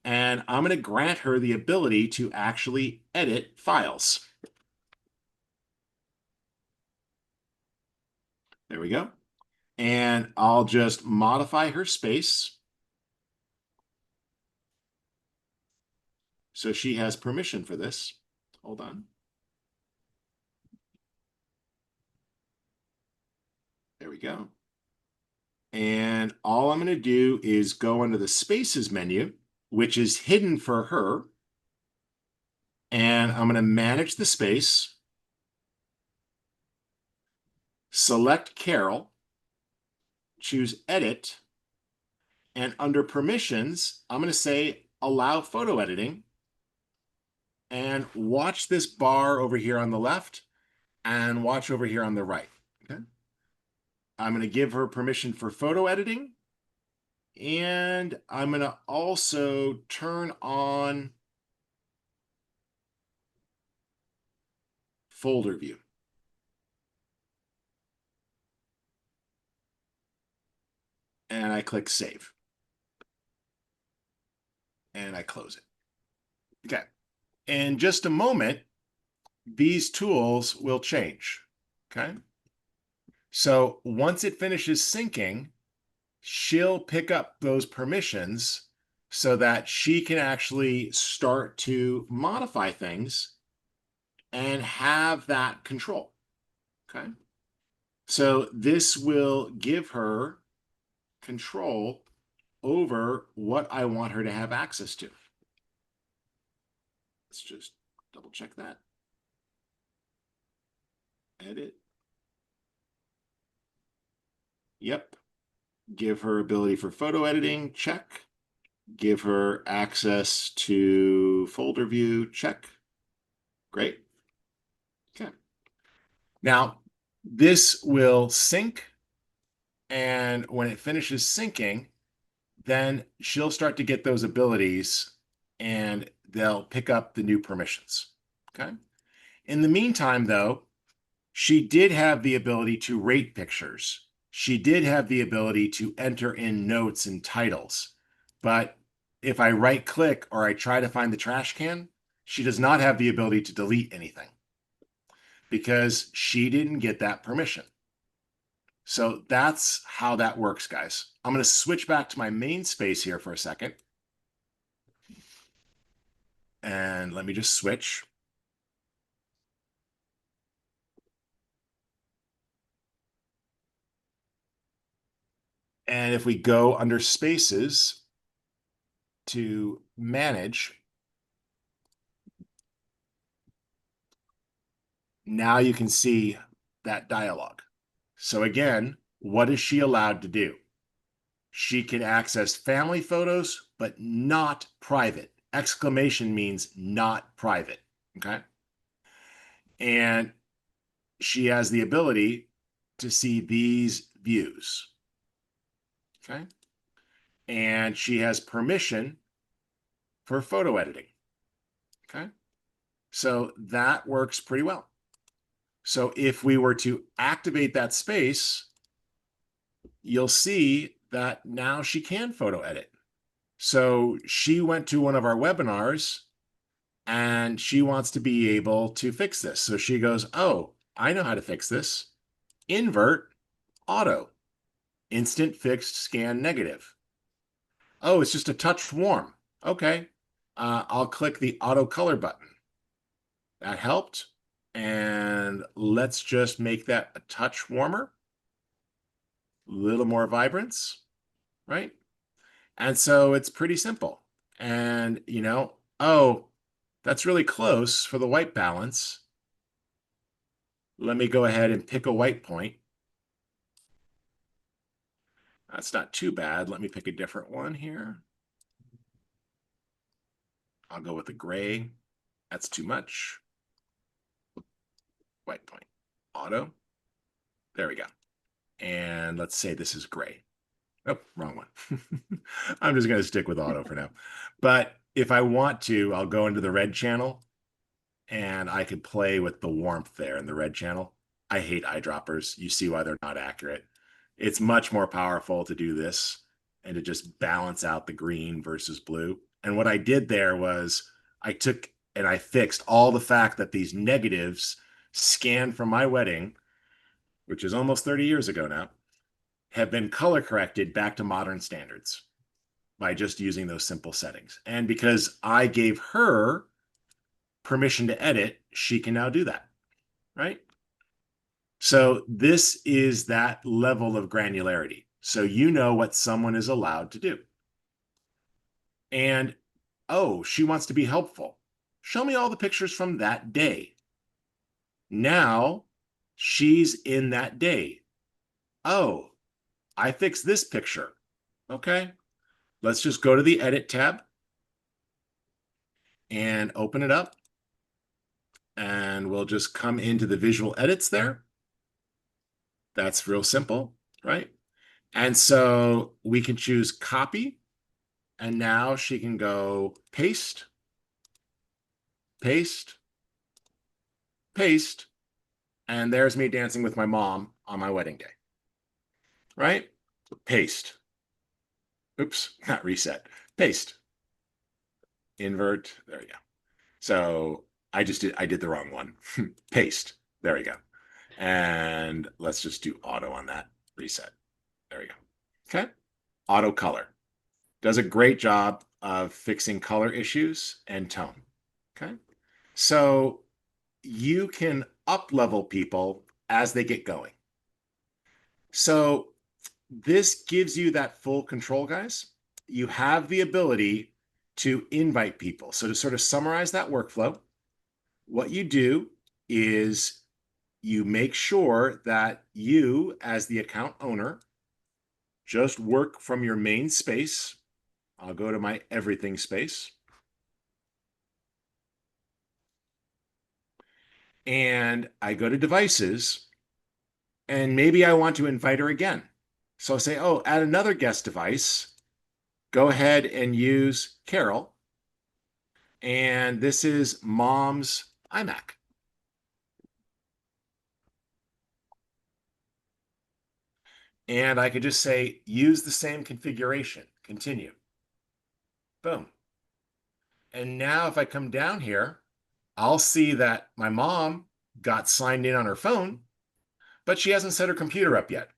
And I'm going to grant her the ability to actually edit files. There we go. And I'll just modify her space so she has permission for this. Hold on. There we go. And all I'm going to do is go under the Spaces menu, which is hidden for her. And I'm going to manage the space, select Carol, choose Edit, and under Permissions, I'm going to say Allow Photo Editing, and watch this bar over here on the left, and watch over here on the right. Okay. I'm going to give her permission for photo editing, and I'm going to also turn on folder view. And I click save. And I close it. Okay. In just a moment, these tools will change. Okay. So once it finishes syncing, she'll pick up those permissions so that she can actually start to modify things and have that control. Okay. So this will give her control over what I want her to have access to. Let's just double check that. Edit. Yep. Give her ability for photo editing. Check. Give her access to folder view. Check. Great. Okay. Now, this will sync, and when it finishes syncing, then she'll start to get those abilities and they'll pick up the new permissions. Okay. In the meantime, though, she did have the ability to rate pictures. She did have the ability to enter in notes and titles. But if I right click or I try to find the trash can, she does not have the ability to delete anything because she didn't get that permission. So that's how that works, guys. I'm going to switch back to my main space here for a second. And let me just switch. And if we go under spaces to manage, now you can see that dialogue. So again, what is she allowed to do? She can access family photos, but not private. Exclamation means not private. Okay. And she has the ability to see these views. Okay. And she has permission for photo editing. Okay. So that works pretty well. So if we were to activate that space, you'll see that now she can photo edit. So she went to one of our webinars and she wants to be able to fix this. So she goes, oh, I know how to fix this. Invert auto, instant fixed scan negative. Oh, it's just a touch warm. Okay. I'll click the auto color button. That helped. And let's just make that a touch warmer, a little more vibrance, right? And so it's pretty simple. And, oh, that's really close for the white balance. Let me go ahead and pick a white point. That's not too bad. Let me pick a different one here. I'll go with the gray. That's too much. White point. Auto. There we go. And let's say this is gray. Oh, wrong one. I'm just going to stick with auto for now. But if I want to, I'll go into the red channel and I could play with the warmth there in the red channel. I hate eyedroppers. You see why they're not accurate. It's much more powerful to do this and to just balance out the green versus blue. And what I did there was I took and I fixed all the fact that these negatives scanned from my wedding, which is almost 30 years ago now, have been color corrected back to modern standards by just using those simple settings. And because I gave her permission to edit, she can now do that, right? So this is that level of granularity. So you know what someone is allowed to do. And, oh, she wants to be helpful. Show me all the pictures from that day. Now she's in that day. Oh, I fixed this picture. Okay, let's just go to the Edit tab and open it up. And we'll just come into the visual edits there. That's real simple, right? And so we can choose copy. And now she can go paste, paste, paste. And there's me dancing with my mom on my wedding day, right? Paste. Oops, not reset. Paste. Invert. There we go. So I did the wrong one. Paste. There we go. And let's just do auto on that. Reset. There we go. Okay. Auto color. Does a great job of fixing color issues and tone. Okay. So you can up level people as they get going. So this gives you that full control, guys. You have the ability to invite people. So to sort of summarize that workflow, what you do is you make sure that you, as the account owner, just work from your main space. I'll go to my everything space. And I go to devices, and maybe I want to invite her again. So I'll say, oh, add another guest device. Go ahead and use Carol. And this is mom's iMac. And I could just say, use the same configuration, continue. Boom. And now if I come down here, I'll see that my mom got signed in on her phone, but she hasn't set her computer up yet.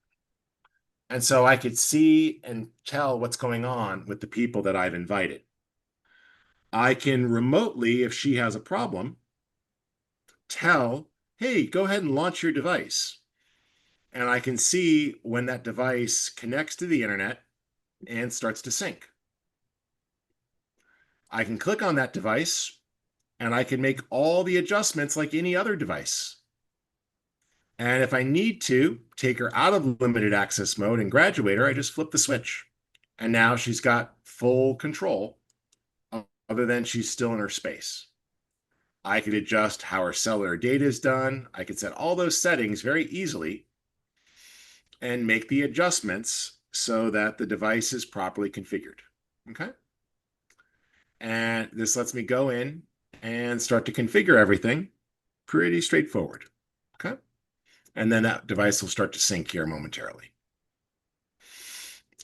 And so I could see and tell what's going on with the people that I've invited. I can remotely, if she has a problem, tell, hey, go ahead and launch your device. And I can see when that device connects to the internet and starts to sync. I can click on that device and I can make all the adjustments like any other device. And if I need to take her out of limited access mode and graduate her, I just flip the switch. And now she's got full control, other than she's still in her space. I could adjust how her cellular data is done. I could set all those settings very easily and make the adjustments so that the device is properly configured. Okay. And this lets me go in and start to configure everything. Pretty straightforward. Okay. And then that device will start to sync here momentarily.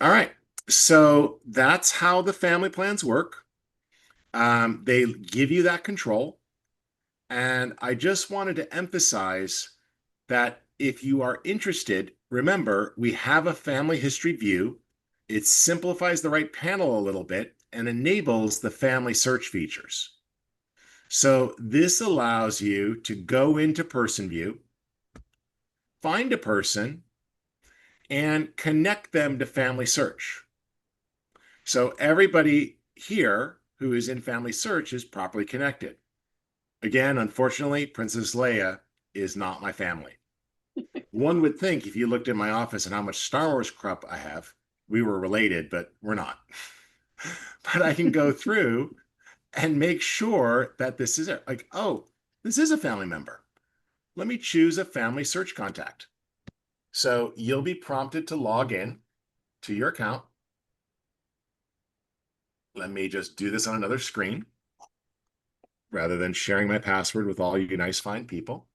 All right. So that's how the family plans work. They give you that control. And I just wanted to emphasize that if you are interested, remember, we have a family history view. It simplifies the right panel a little bit and enables the family search features. So this allows you to go into person view, find a person, and connect them to family search. So everybody here who is in family search is properly connected. Again, unfortunately, Princess Leia is not my family. One would think if you looked in my office and how much Star Wars crap I have, we were related, but we're not. But I can go through and make sure that this is it. Like, oh, this is a family member. Let me choose a family search contact. So you'll be prompted to log in to your account. Let me just do this on another screen rather than sharing my password with all you nice, fine people.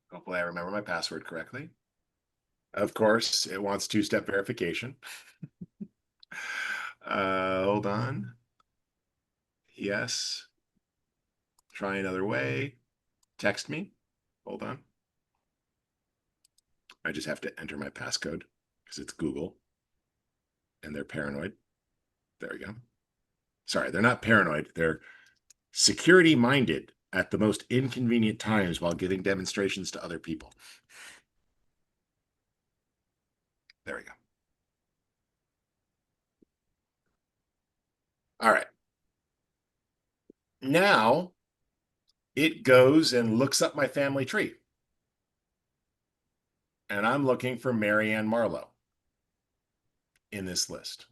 Hopefully I remember my password correctly. Of course, it wants two-step verification. Hold on. Yes. Try another way. Text me. Hold on. I just have to enter my passcode because it's Google and they're paranoid. There we go. Sorry, they're not paranoid. They're security minded at the most inconvenient times while giving demonstrations to other people. There we go. All right. Now it goes and looks up my family tree. And I'm looking for Marianne Marlowe in this list.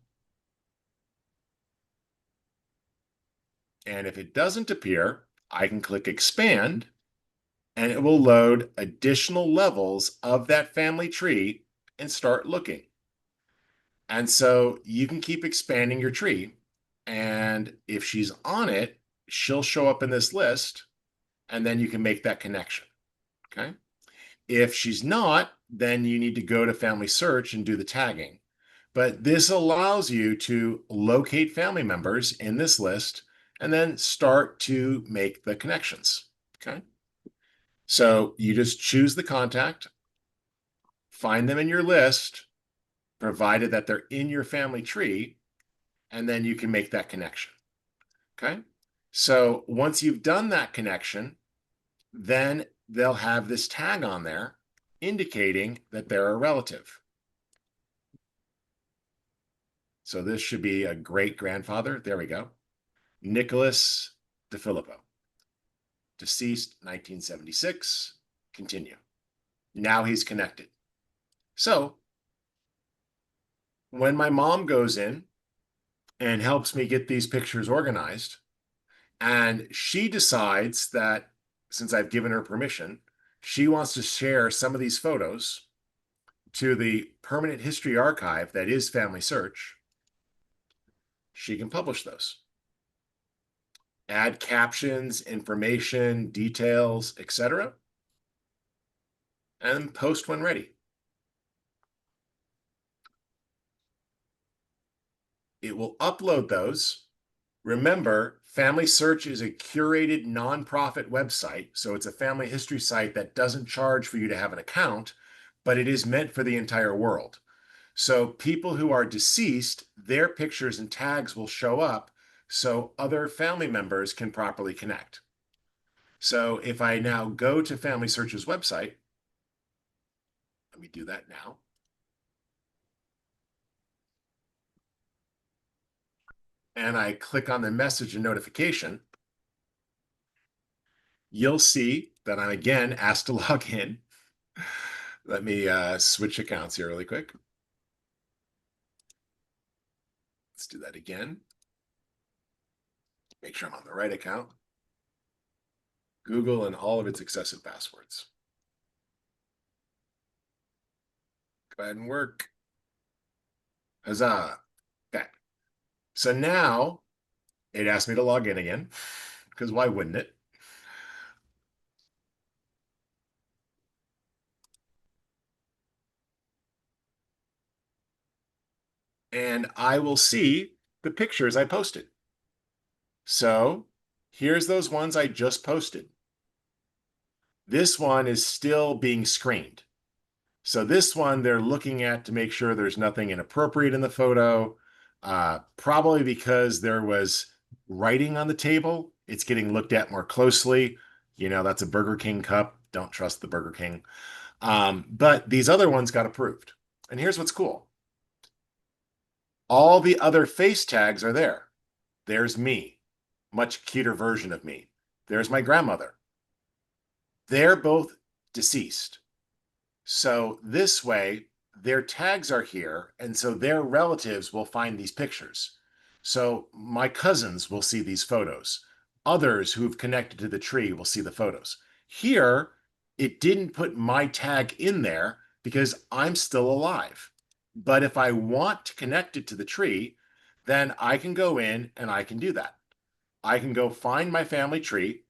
And if it doesn't appear, I can click expand and it will load additional levels of that family tree and start looking. And so you can keep expanding your tree. And if she's on it, she'll show up in this list and then you can make that connection. Okay. If she's not, then you need to go to family search and do the tagging. But this allows you to locate family members in this list and then start to make the connections. Okay. So you just choose the contact, find them in your list, provided that they're in your family tree, and then you can make that connection. Okay. So once you've done that connection, then they'll have this tag on there indicating that they're a relative. So this should be a great grandfather. There we go. Nicholas DeFilippo, deceased 1976. Continue. Now he's connected. So when my mom goes in and helps me get these pictures organized, and she decides that since I've given her permission, she wants to share some of these photos to the permanent history archive that is Family Search, she can publish those. Add captions, information, details, etc., and post when ready. It will upload those. Remember, Family Search is a curated nonprofit website, so it's a family history site that doesn't charge for you to have an account, but it is meant for the entire world. So people who are deceased, their pictures and tags will show up so other family members can properly connect. So if I now go to Family Search's website, let me do that now. And I click on the message and notification, you'll see that I'm again asked to log in. Let me switch accounts here really quick. Let's do that again. Make sure I'm on the right account. Google and all of its excessive passwords. Go ahead and work. Huzzah. Okay. So now it asked me to log in again, because why wouldn't it? And I will see the pictures I posted. So here's those ones I just posted. This one is still being screened. So this one they're looking at to make sure there's nothing inappropriate in the photo, probably because there was writing on the table. It's getting looked at more closely. You know, that's a Burger King cup. Don't trust the Burger King. But these other ones got approved. And here's what's cool. All the other face tags are there. There's me, much cuter version of me. There's my grandmother. They're both deceased. So this way, their tags are here, and so their relatives will find these pictures. So my cousins will see these photos. Others who've connected to the tree will see the photos. Here, it didn't put my tag in there because I'm still alive. But if I want to connect it to the tree, then I can go in and I can do that. I can go find my family tree,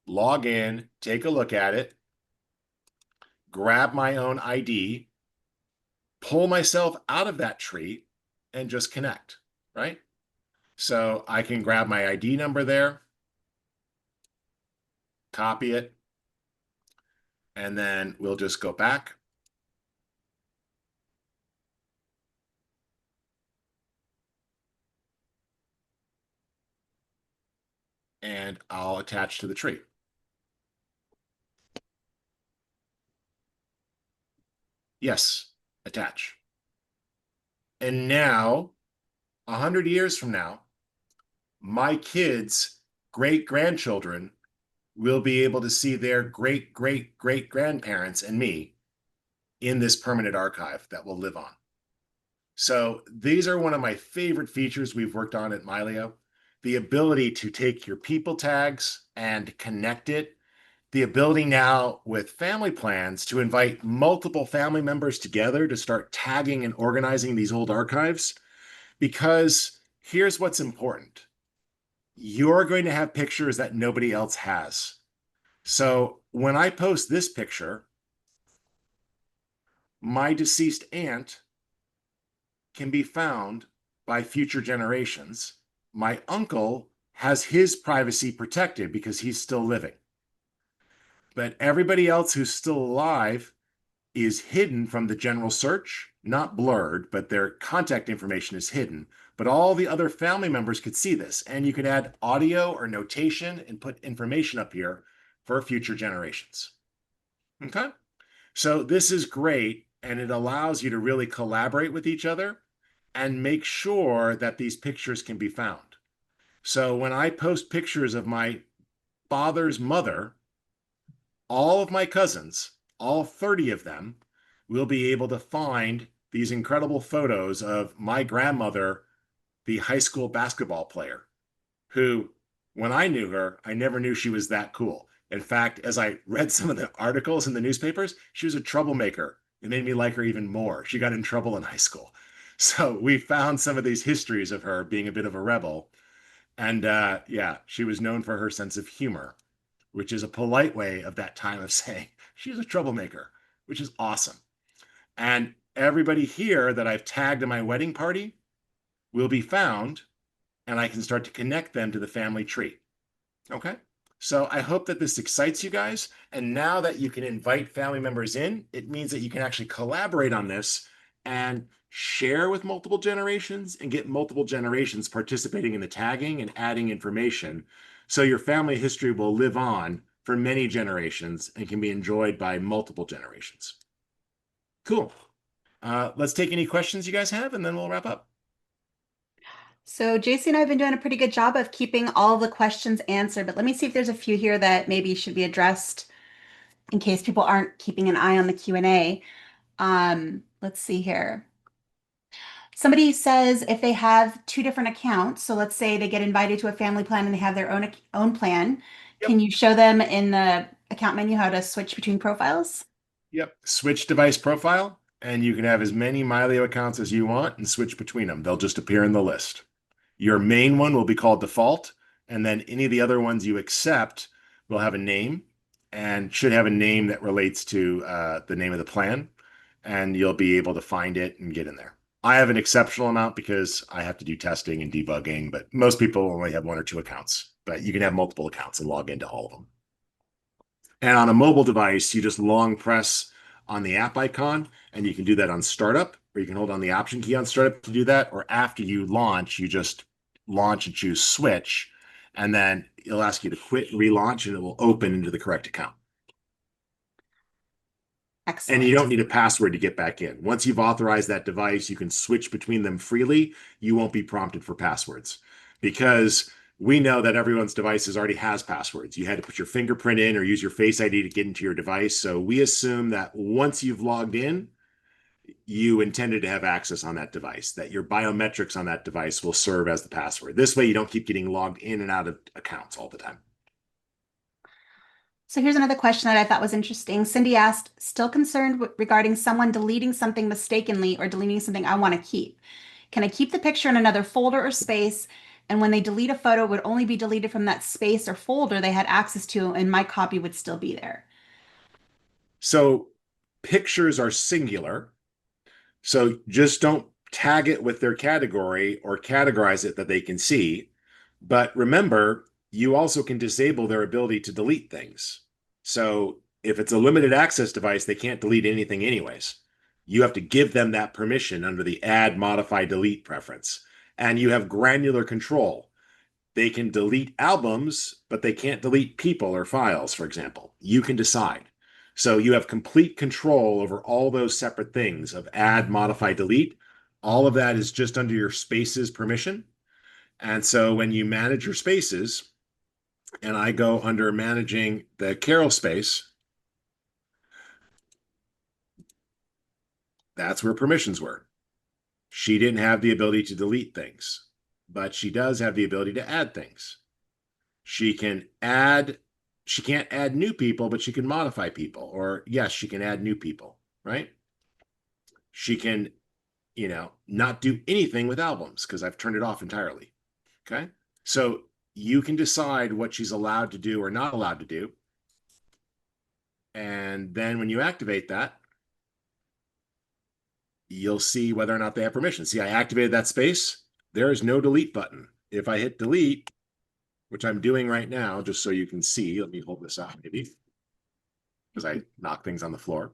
log in, take a look at it, grab my own ID, pull myself out of that tree, and just connect, right? So I can grab my ID number there, copy it, and then we'll just go back. And I'll attach to the tree. Yes, attach. And now, 100 years from now, my kids' great-grandchildren will be able to see their great-great-great-grandparents and me in this permanent archive that will live on. So these are one of my favorite features we've worked on at Mylio. The ability to take your people tags and connect it. The ability now with family plans to invite multiple family members together to start tagging and organizing these old archives. Because here's what's important. You're going to have pictures that nobody else has. So when I post this picture, my deceased aunt can be found by future generations. My uncle has his privacy protected because he's still living. But everybody else who's still alive is hidden from the general search, not blurred, but their contact information is hidden. But all the other family members could see this, and you could add audio or notation and put information up here for future generations. Okay? So this is great, and it allows you to really collaborate with each other and make sure that these pictures can be found. So when I post pictures of my father's mother, all of my cousins, all 30 of them, will be able to find these incredible photos of my grandmother, the high school basketball player, who, when I knew her, I never knew she was that cool. In fact, as I read some of the articles in the newspapers, she was a troublemaker. It made me like her even more. She got in trouble in high school. So we found some of these histories of her being a bit of a rebel. And yeah, she was known for her sense of humor, which is a polite way of that time of saying she's a troublemaker, which is awesome. And everybody here that I've tagged in my wedding party will be found, and I can start to connect them to the family tree. Okay? So I hope that this excites you guys. And now that you can invite family members in, it means that you can actually collaborate on this and share with multiple generations and get multiple generations participating in the tagging and adding information. So your family history will live on for many generations and can be enjoyed by multiple generations. Cool. Let's take any questions you guys have, and then we'll wrap up. So JC and I have been doing a pretty good job of keeping all the questions answered, but let me see if there's a few here that maybe should be addressed in case people aren't keeping an eye on the Q&A. Let's see here. Somebody says if they have two different accounts, so let's say they get invited to a family plan and they have their own plan, Yep. can you show them in the account menu how to switch between profiles? Yep. Switch device profile, and you can have as many Mylio accounts as you want and switch between them. They'll just appear in the list. Your main one will be called default, and then any of the other ones you accept will have a name and should have a name that relates to the name of the plan, and you'll be able to find it and get in there. I have an exceptional amount because I have to do testing and debugging, but most people only have one or two accounts, but you can have multiple accounts and log into all of them. And on a mobile device, you just long press on the app icon, and you can do that on startup, or you can hold on the option key on startup to do that, or after you launch, you just launch and choose switch, and then it'll ask you to quit and relaunch, and it will open into the correct account. Excellent. And you don't need a password to get back in. Once you've authorized that device, you can switch between them freely. You won't be prompted for passwords because we know that everyone's devices already has passwords. You had to put your fingerprint in or use your Face ID to get into your device. So we assume that once you've logged in, you intended to have access on that device, that your biometrics on that device will serve as the password. This way you don't keep getting logged in and out of accounts all the time. So here's another question that I thought was interesting. Cindy asked, still concerned regarding someone deleting something mistakenly or deleting something I want to keep. Can I keep the picture in another folder or space? And when they delete a photo, it would only be deleted from that space or folder they had access to, and my copy would still be there. So pictures are singular. So just don't tag it with their category or categorize it that they can see. But remember, you also can disable their ability to delete things. So if it's a limited access device, they can't delete anything anyways. You have to give them that permission under the add, modify, delete preference. And you have granular control. They can delete albums, but they can't delete people or files, for example. You can decide. So you have complete control over all those separate things of add, modify, delete. All of that is just under your spaces permission. And so when you manage your spaces, and I go under managing the Carol space, that's where permissions were. She didn't have the ability to delete things, but she does have the ability to add things. She can't add new people, but she can modify people. Or yes, she can add new people, right? She can, not do anything with albums because I've turned it off entirely. Okay. So you can decide what she's allowed to do or not allowed to do. And then when you activate that, you'll see whether or not they have permission. See, I activated that space. There is no delete button. If I hit delete, which I'm doing right now, just so you can see, let me hold this out maybe, because I knock things on the floor.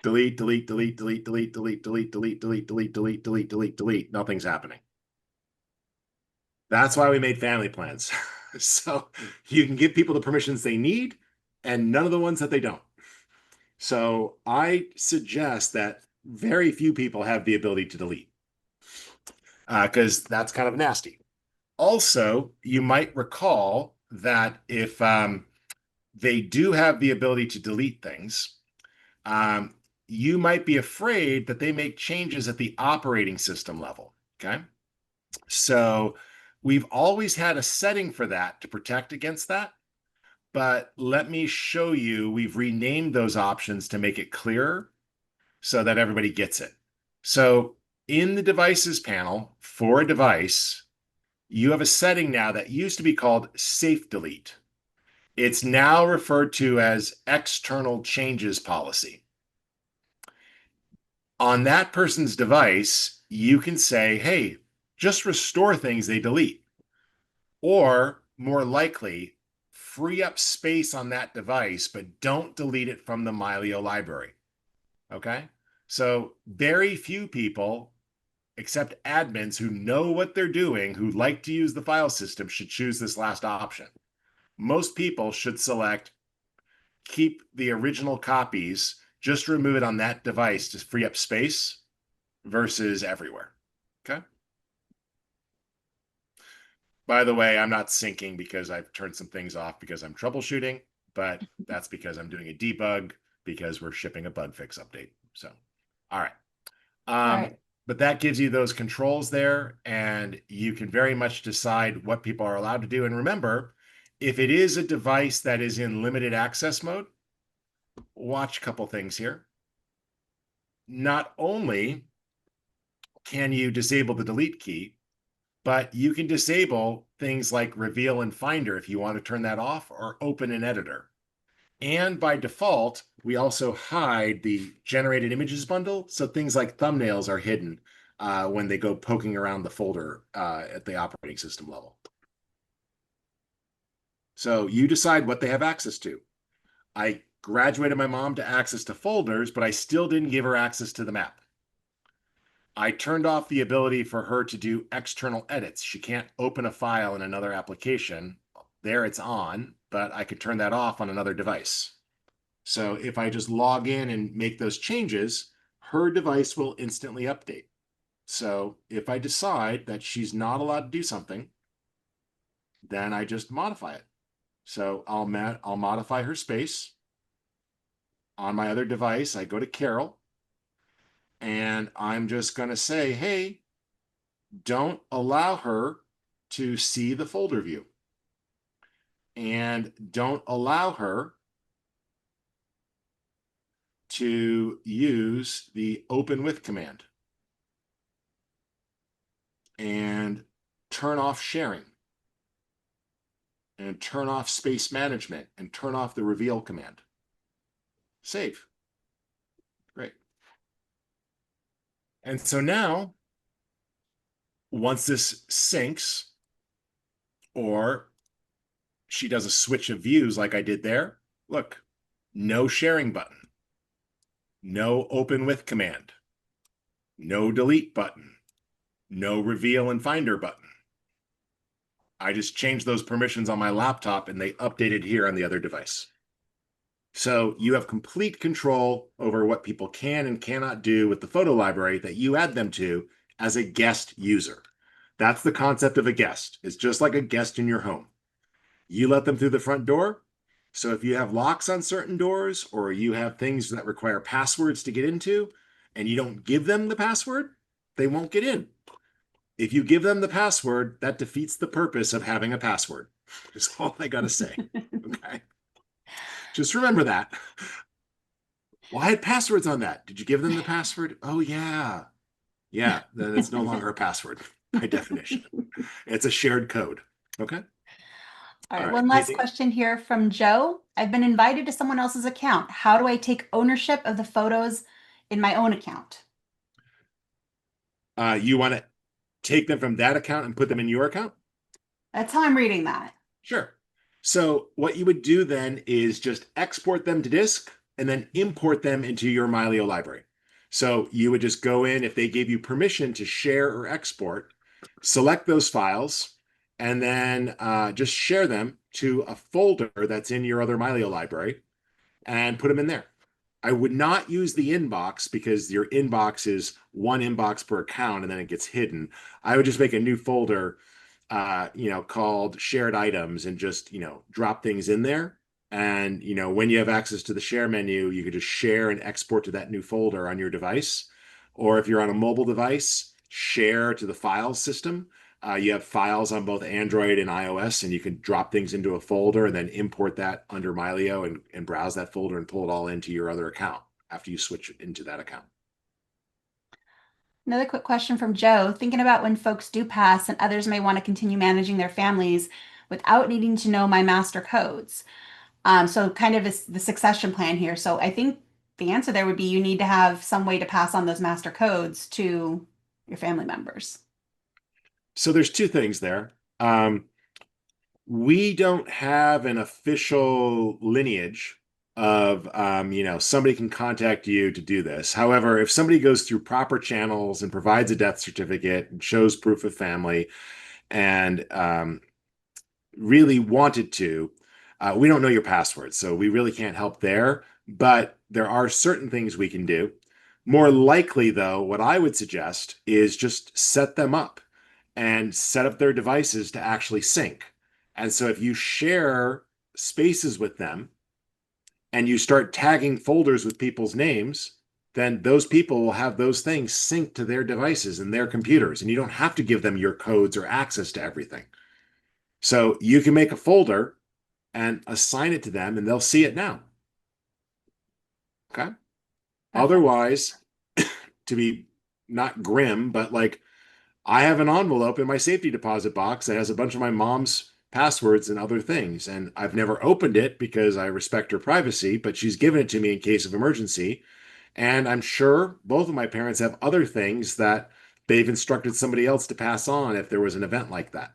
Delete, delete, delete, delete, delete, delete, delete, delete, delete, delete, delete, delete, delete, delete. Nothing's happening. That's why we made family plans. So you can give people the permissions they need and none of the ones that they don't. So I suggest that very few people have the ability to delete because that's kind of nasty. Also, you might recall that if they do have the ability to delete things, you might be afraid that they make changes at the operating system level. Okay. So we've always had a setting for that to protect against that. But let me show you, we've renamed those options to make it clearer so that everybody gets it. So in the devices panel for a device, you have a setting now that used to be called safe delete. It's now referred to as external changes policy. On that person's device, you can say, hey, just restore things they delete. Or more likely, free up space on that device, but don't delete it from the Mylio library. Okay? So very few people, except admins who know what they're doing, who like to use the file system, should choose this last option. Most people should select keep the original copies, just remove it on that device to free up space versus everywhere. Okay? By the way, I'm not syncing because I've turned some things off because I'm troubleshooting, but that's because I'm doing a debug because we're shipping a bug fix update. So, all right. All right. But that gives you those controls there, and you can very much decide what people are allowed to do. And remember, if it is a device that is in limited access mode, watch a couple things here. Not only can you disable the delete key, but you can disable things like reveal and finder if you want to turn that off, or open an editor. And by default, we also hide the generated images bundle. So things like thumbnails are hidden when they go poking around the folder at the operating system level. So you decide what they have access to. I graduated my mom to access to folders, but I still didn't give her access to the map. I turned off the ability for her to do external edits. She can't open a file in another application. There it's on, but I could turn that off on another device. So if I just log in and make those changes, her device will instantly update. So if I decide that she's not allowed to do something, then I just modify it. So I'll modify her space. On my other device, I go to Carol, and I'm just going to say, hey, don't allow her to see the folder view. And don't allow her to use the open with command. And turn off sharing. And turn off space management. And turn off the reveal command. Save. Great. And so now, once this syncs, or she does a switch of views like I did there, look, no sharing button, no open with command, no delete button, no reveal and finder button. I just changed those permissions on my laptop and they updated here on the other device. So you have complete control over what people can and cannot do with the photo library that you add them to as a guest user. That's the concept of a guest. It's just like a guest in your home. You let them through the front door. So if you have locks on certain doors, or you have things that require passwords to get into, and you don't give them the password, they won't get in. If you give them the password, that defeats the purpose of having a password. That's all I gotta say. Okay. Just remember that. Well, I had passwords on that. Did you give them the password? Oh, yeah. Yeah, then it's no longer a password by definition. It's a shared code. Okay. All right, All right. one last question here from Joe. I've been invited to someone else's account. How do I take ownership of the photos in my own account? You want to take them from that account and put them in your account? That's how I'm reading that. Sure. So what you would do then is just export them to disk and then import them into your Mylio library. So you would just go in, if they gave you permission to share or export, select those files, and then just share them to a folder that's in your other Mylio library and put them in there. I would not use the inbox because your inbox is one inbox per account and then it gets hidden. I would just make a new folder, called shared items and just, drop things in there. And, when you have access to the share menu, you could just share and export to that new folder on your device. Or if you're on a mobile device, share to the files system. You have files on both Android and iOS, and you can drop things into a folder and then import that under Mylio and browse that folder and pull it all into your other account after you switch into that account. Another quick question from Joe. Thinking about when folks do pass and others may want to continue managing their families without needing to know my master codes. So kind of is the succession plan here. So I think the answer there would be you need to have some way to pass on those master codes to your family members. So there's two things there. We don't have an official lineage of, somebody can contact you to do this. However, if somebody goes through proper channels and provides a death certificate and shows proof of family and really wanted to, we don't know your password, so we really can't help there. But there are certain things we can do. More likely, though, what I would suggest is just set them up and set up their devices to actually sync. And so if you share spaces with them and you start tagging folders with people's names, then those people will have those things synced to their devices and their computers, and you don't have to give them your codes or access to everything. So you can make a folder and assign it to them, and they'll see it now. Okay. Perfect. Otherwise, to be not grim, but like I have an envelope in my safety deposit box that has a bunch of my mom's passwords and other things. And I've never opened it because I respect her privacy, but she's given it to me in case of emergency. And I'm sure both of my parents have other things that they've instructed somebody else to pass on if there was an event like that.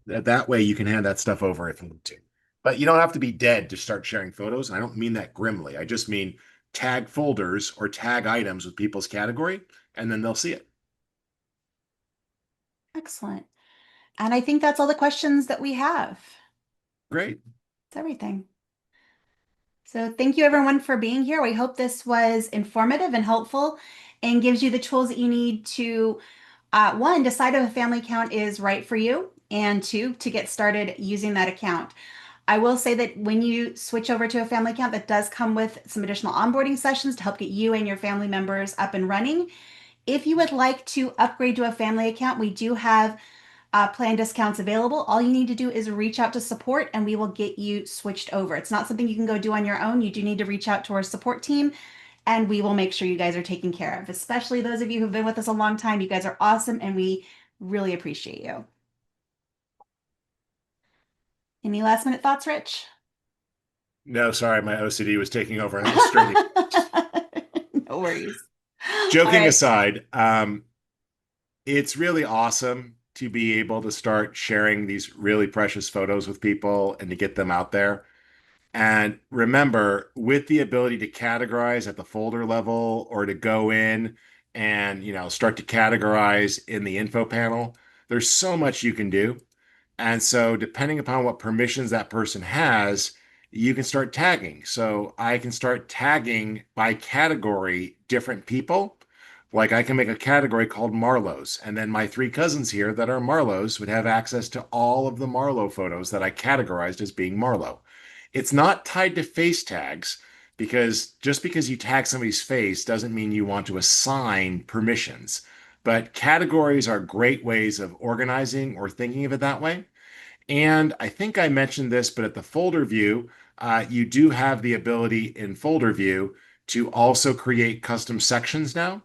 That way you can hand that stuff over if you need to. But you don't have to be dead to start sharing photos. And I don't mean that grimly. I just mean tag folders or tag items with people's category, and then they'll see it. Excellent. And I think that's all the questions that we have. Great. That's everything. So thank you everyone for being here. We hope this was informative and helpful and gives you the tools that you need to, one, decide if a family account is right for you, and two, to get started using that account. I will say that when you switch over to a family account, that does come with some additional onboarding sessions to help get you and your family members up and running. If you would like to upgrade to a family account, we do have plan discounts available. All you need to do is reach out to support and we will get you switched over. It's not something you can go do on your own. You do need to reach out to our support team and we will make sure you guys are taken care of, especially those of you who've been with us a long time. You guys are awesome and we really appreciate you. Any last minute thoughts, Rich? No, sorry, my OCD was taking over. I was straining. No worries. Joking All right. aside, it's really awesome to be able to start sharing these really precious photos with people and to get them out there. And remember, with the ability to categorize at the folder level or to go in and, start to categorize in the info panel, there's so much you can do. And so, depending upon what permissions that person has, you can start tagging. So, I can start tagging by category different people. Like, I can make a category called Marlows, and then my three cousins here that are Marlows would have access to all of the Marlow photos that I categorized as being Marlow. It's not tied to face tags because just because you tag somebody's face doesn't mean you want to assign permissions. But categories are great ways of organizing or thinking of it that way. And I think I mentioned this, but at the folder view, you do have the ability in folder view to also create custom sections now.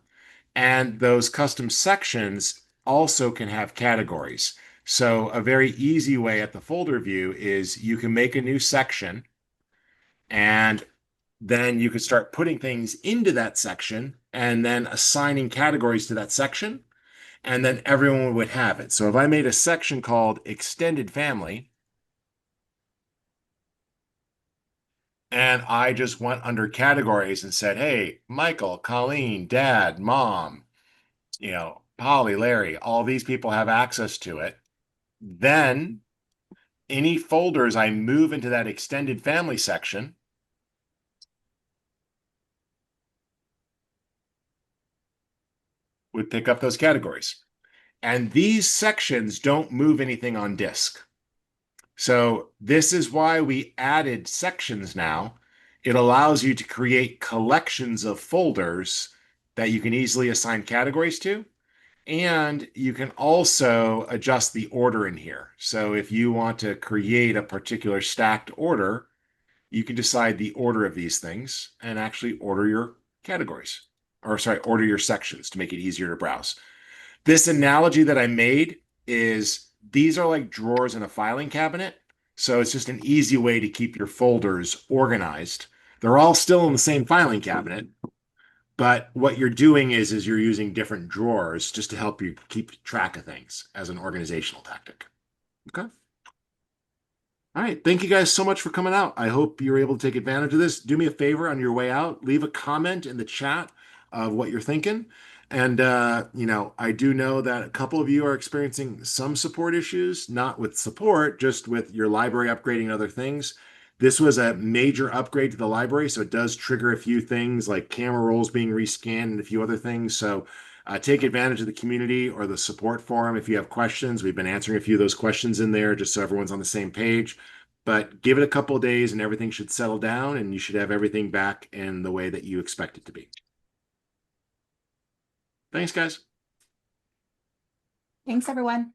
And those custom sections also can have categories. So a very easy way at the folder view is you can make a new section and then you can start putting things into that section and then assigning categories to that section. and then everyone would have it. So if I made a section called Extended Family, and I just went under categories and said, hey, Michael, Colleen, Dad, Mom, Polly, Larry, all these people have access to it. Then any folders I move into that extended family section would pick up those categories. And these sections don't move anything on disk. So this is why we added sections now. It allows you to create collections of folders that you can easily assign categories to. And you can also adjust the order in here. So if you want to create a particular stacked order, you can decide the order of these things and actually order your categories, or sorry, order your sections to make it easier to browse. This analogy that I made is these are like drawers in a filing cabinet. So it's just an easy way to keep your folders organized. They're all still in the same filing cabinet, but what you're doing is you're using different drawers just to help you keep track of things as an organizational tactic. Okay. All right. Thank you guys so much for coming out. I hope you're able to take advantage of this. Do me a favor on your way out, leave a comment in the chat of what you're thinking. And, I do know that a couple of you are experiencing some support issues, not with support, just with your library upgrading and other things. This was a major upgrade to the library, so it does trigger a few things like camera rolls being rescanned and a few other things. So take advantage of the community or the support forum if you have questions. We've been answering a few of those questions in there just so everyone's on the same page. But give it a couple of days and everything should settle down and you should have everything back in the way that you expect it to be. Thanks, guys. Thanks, everyone.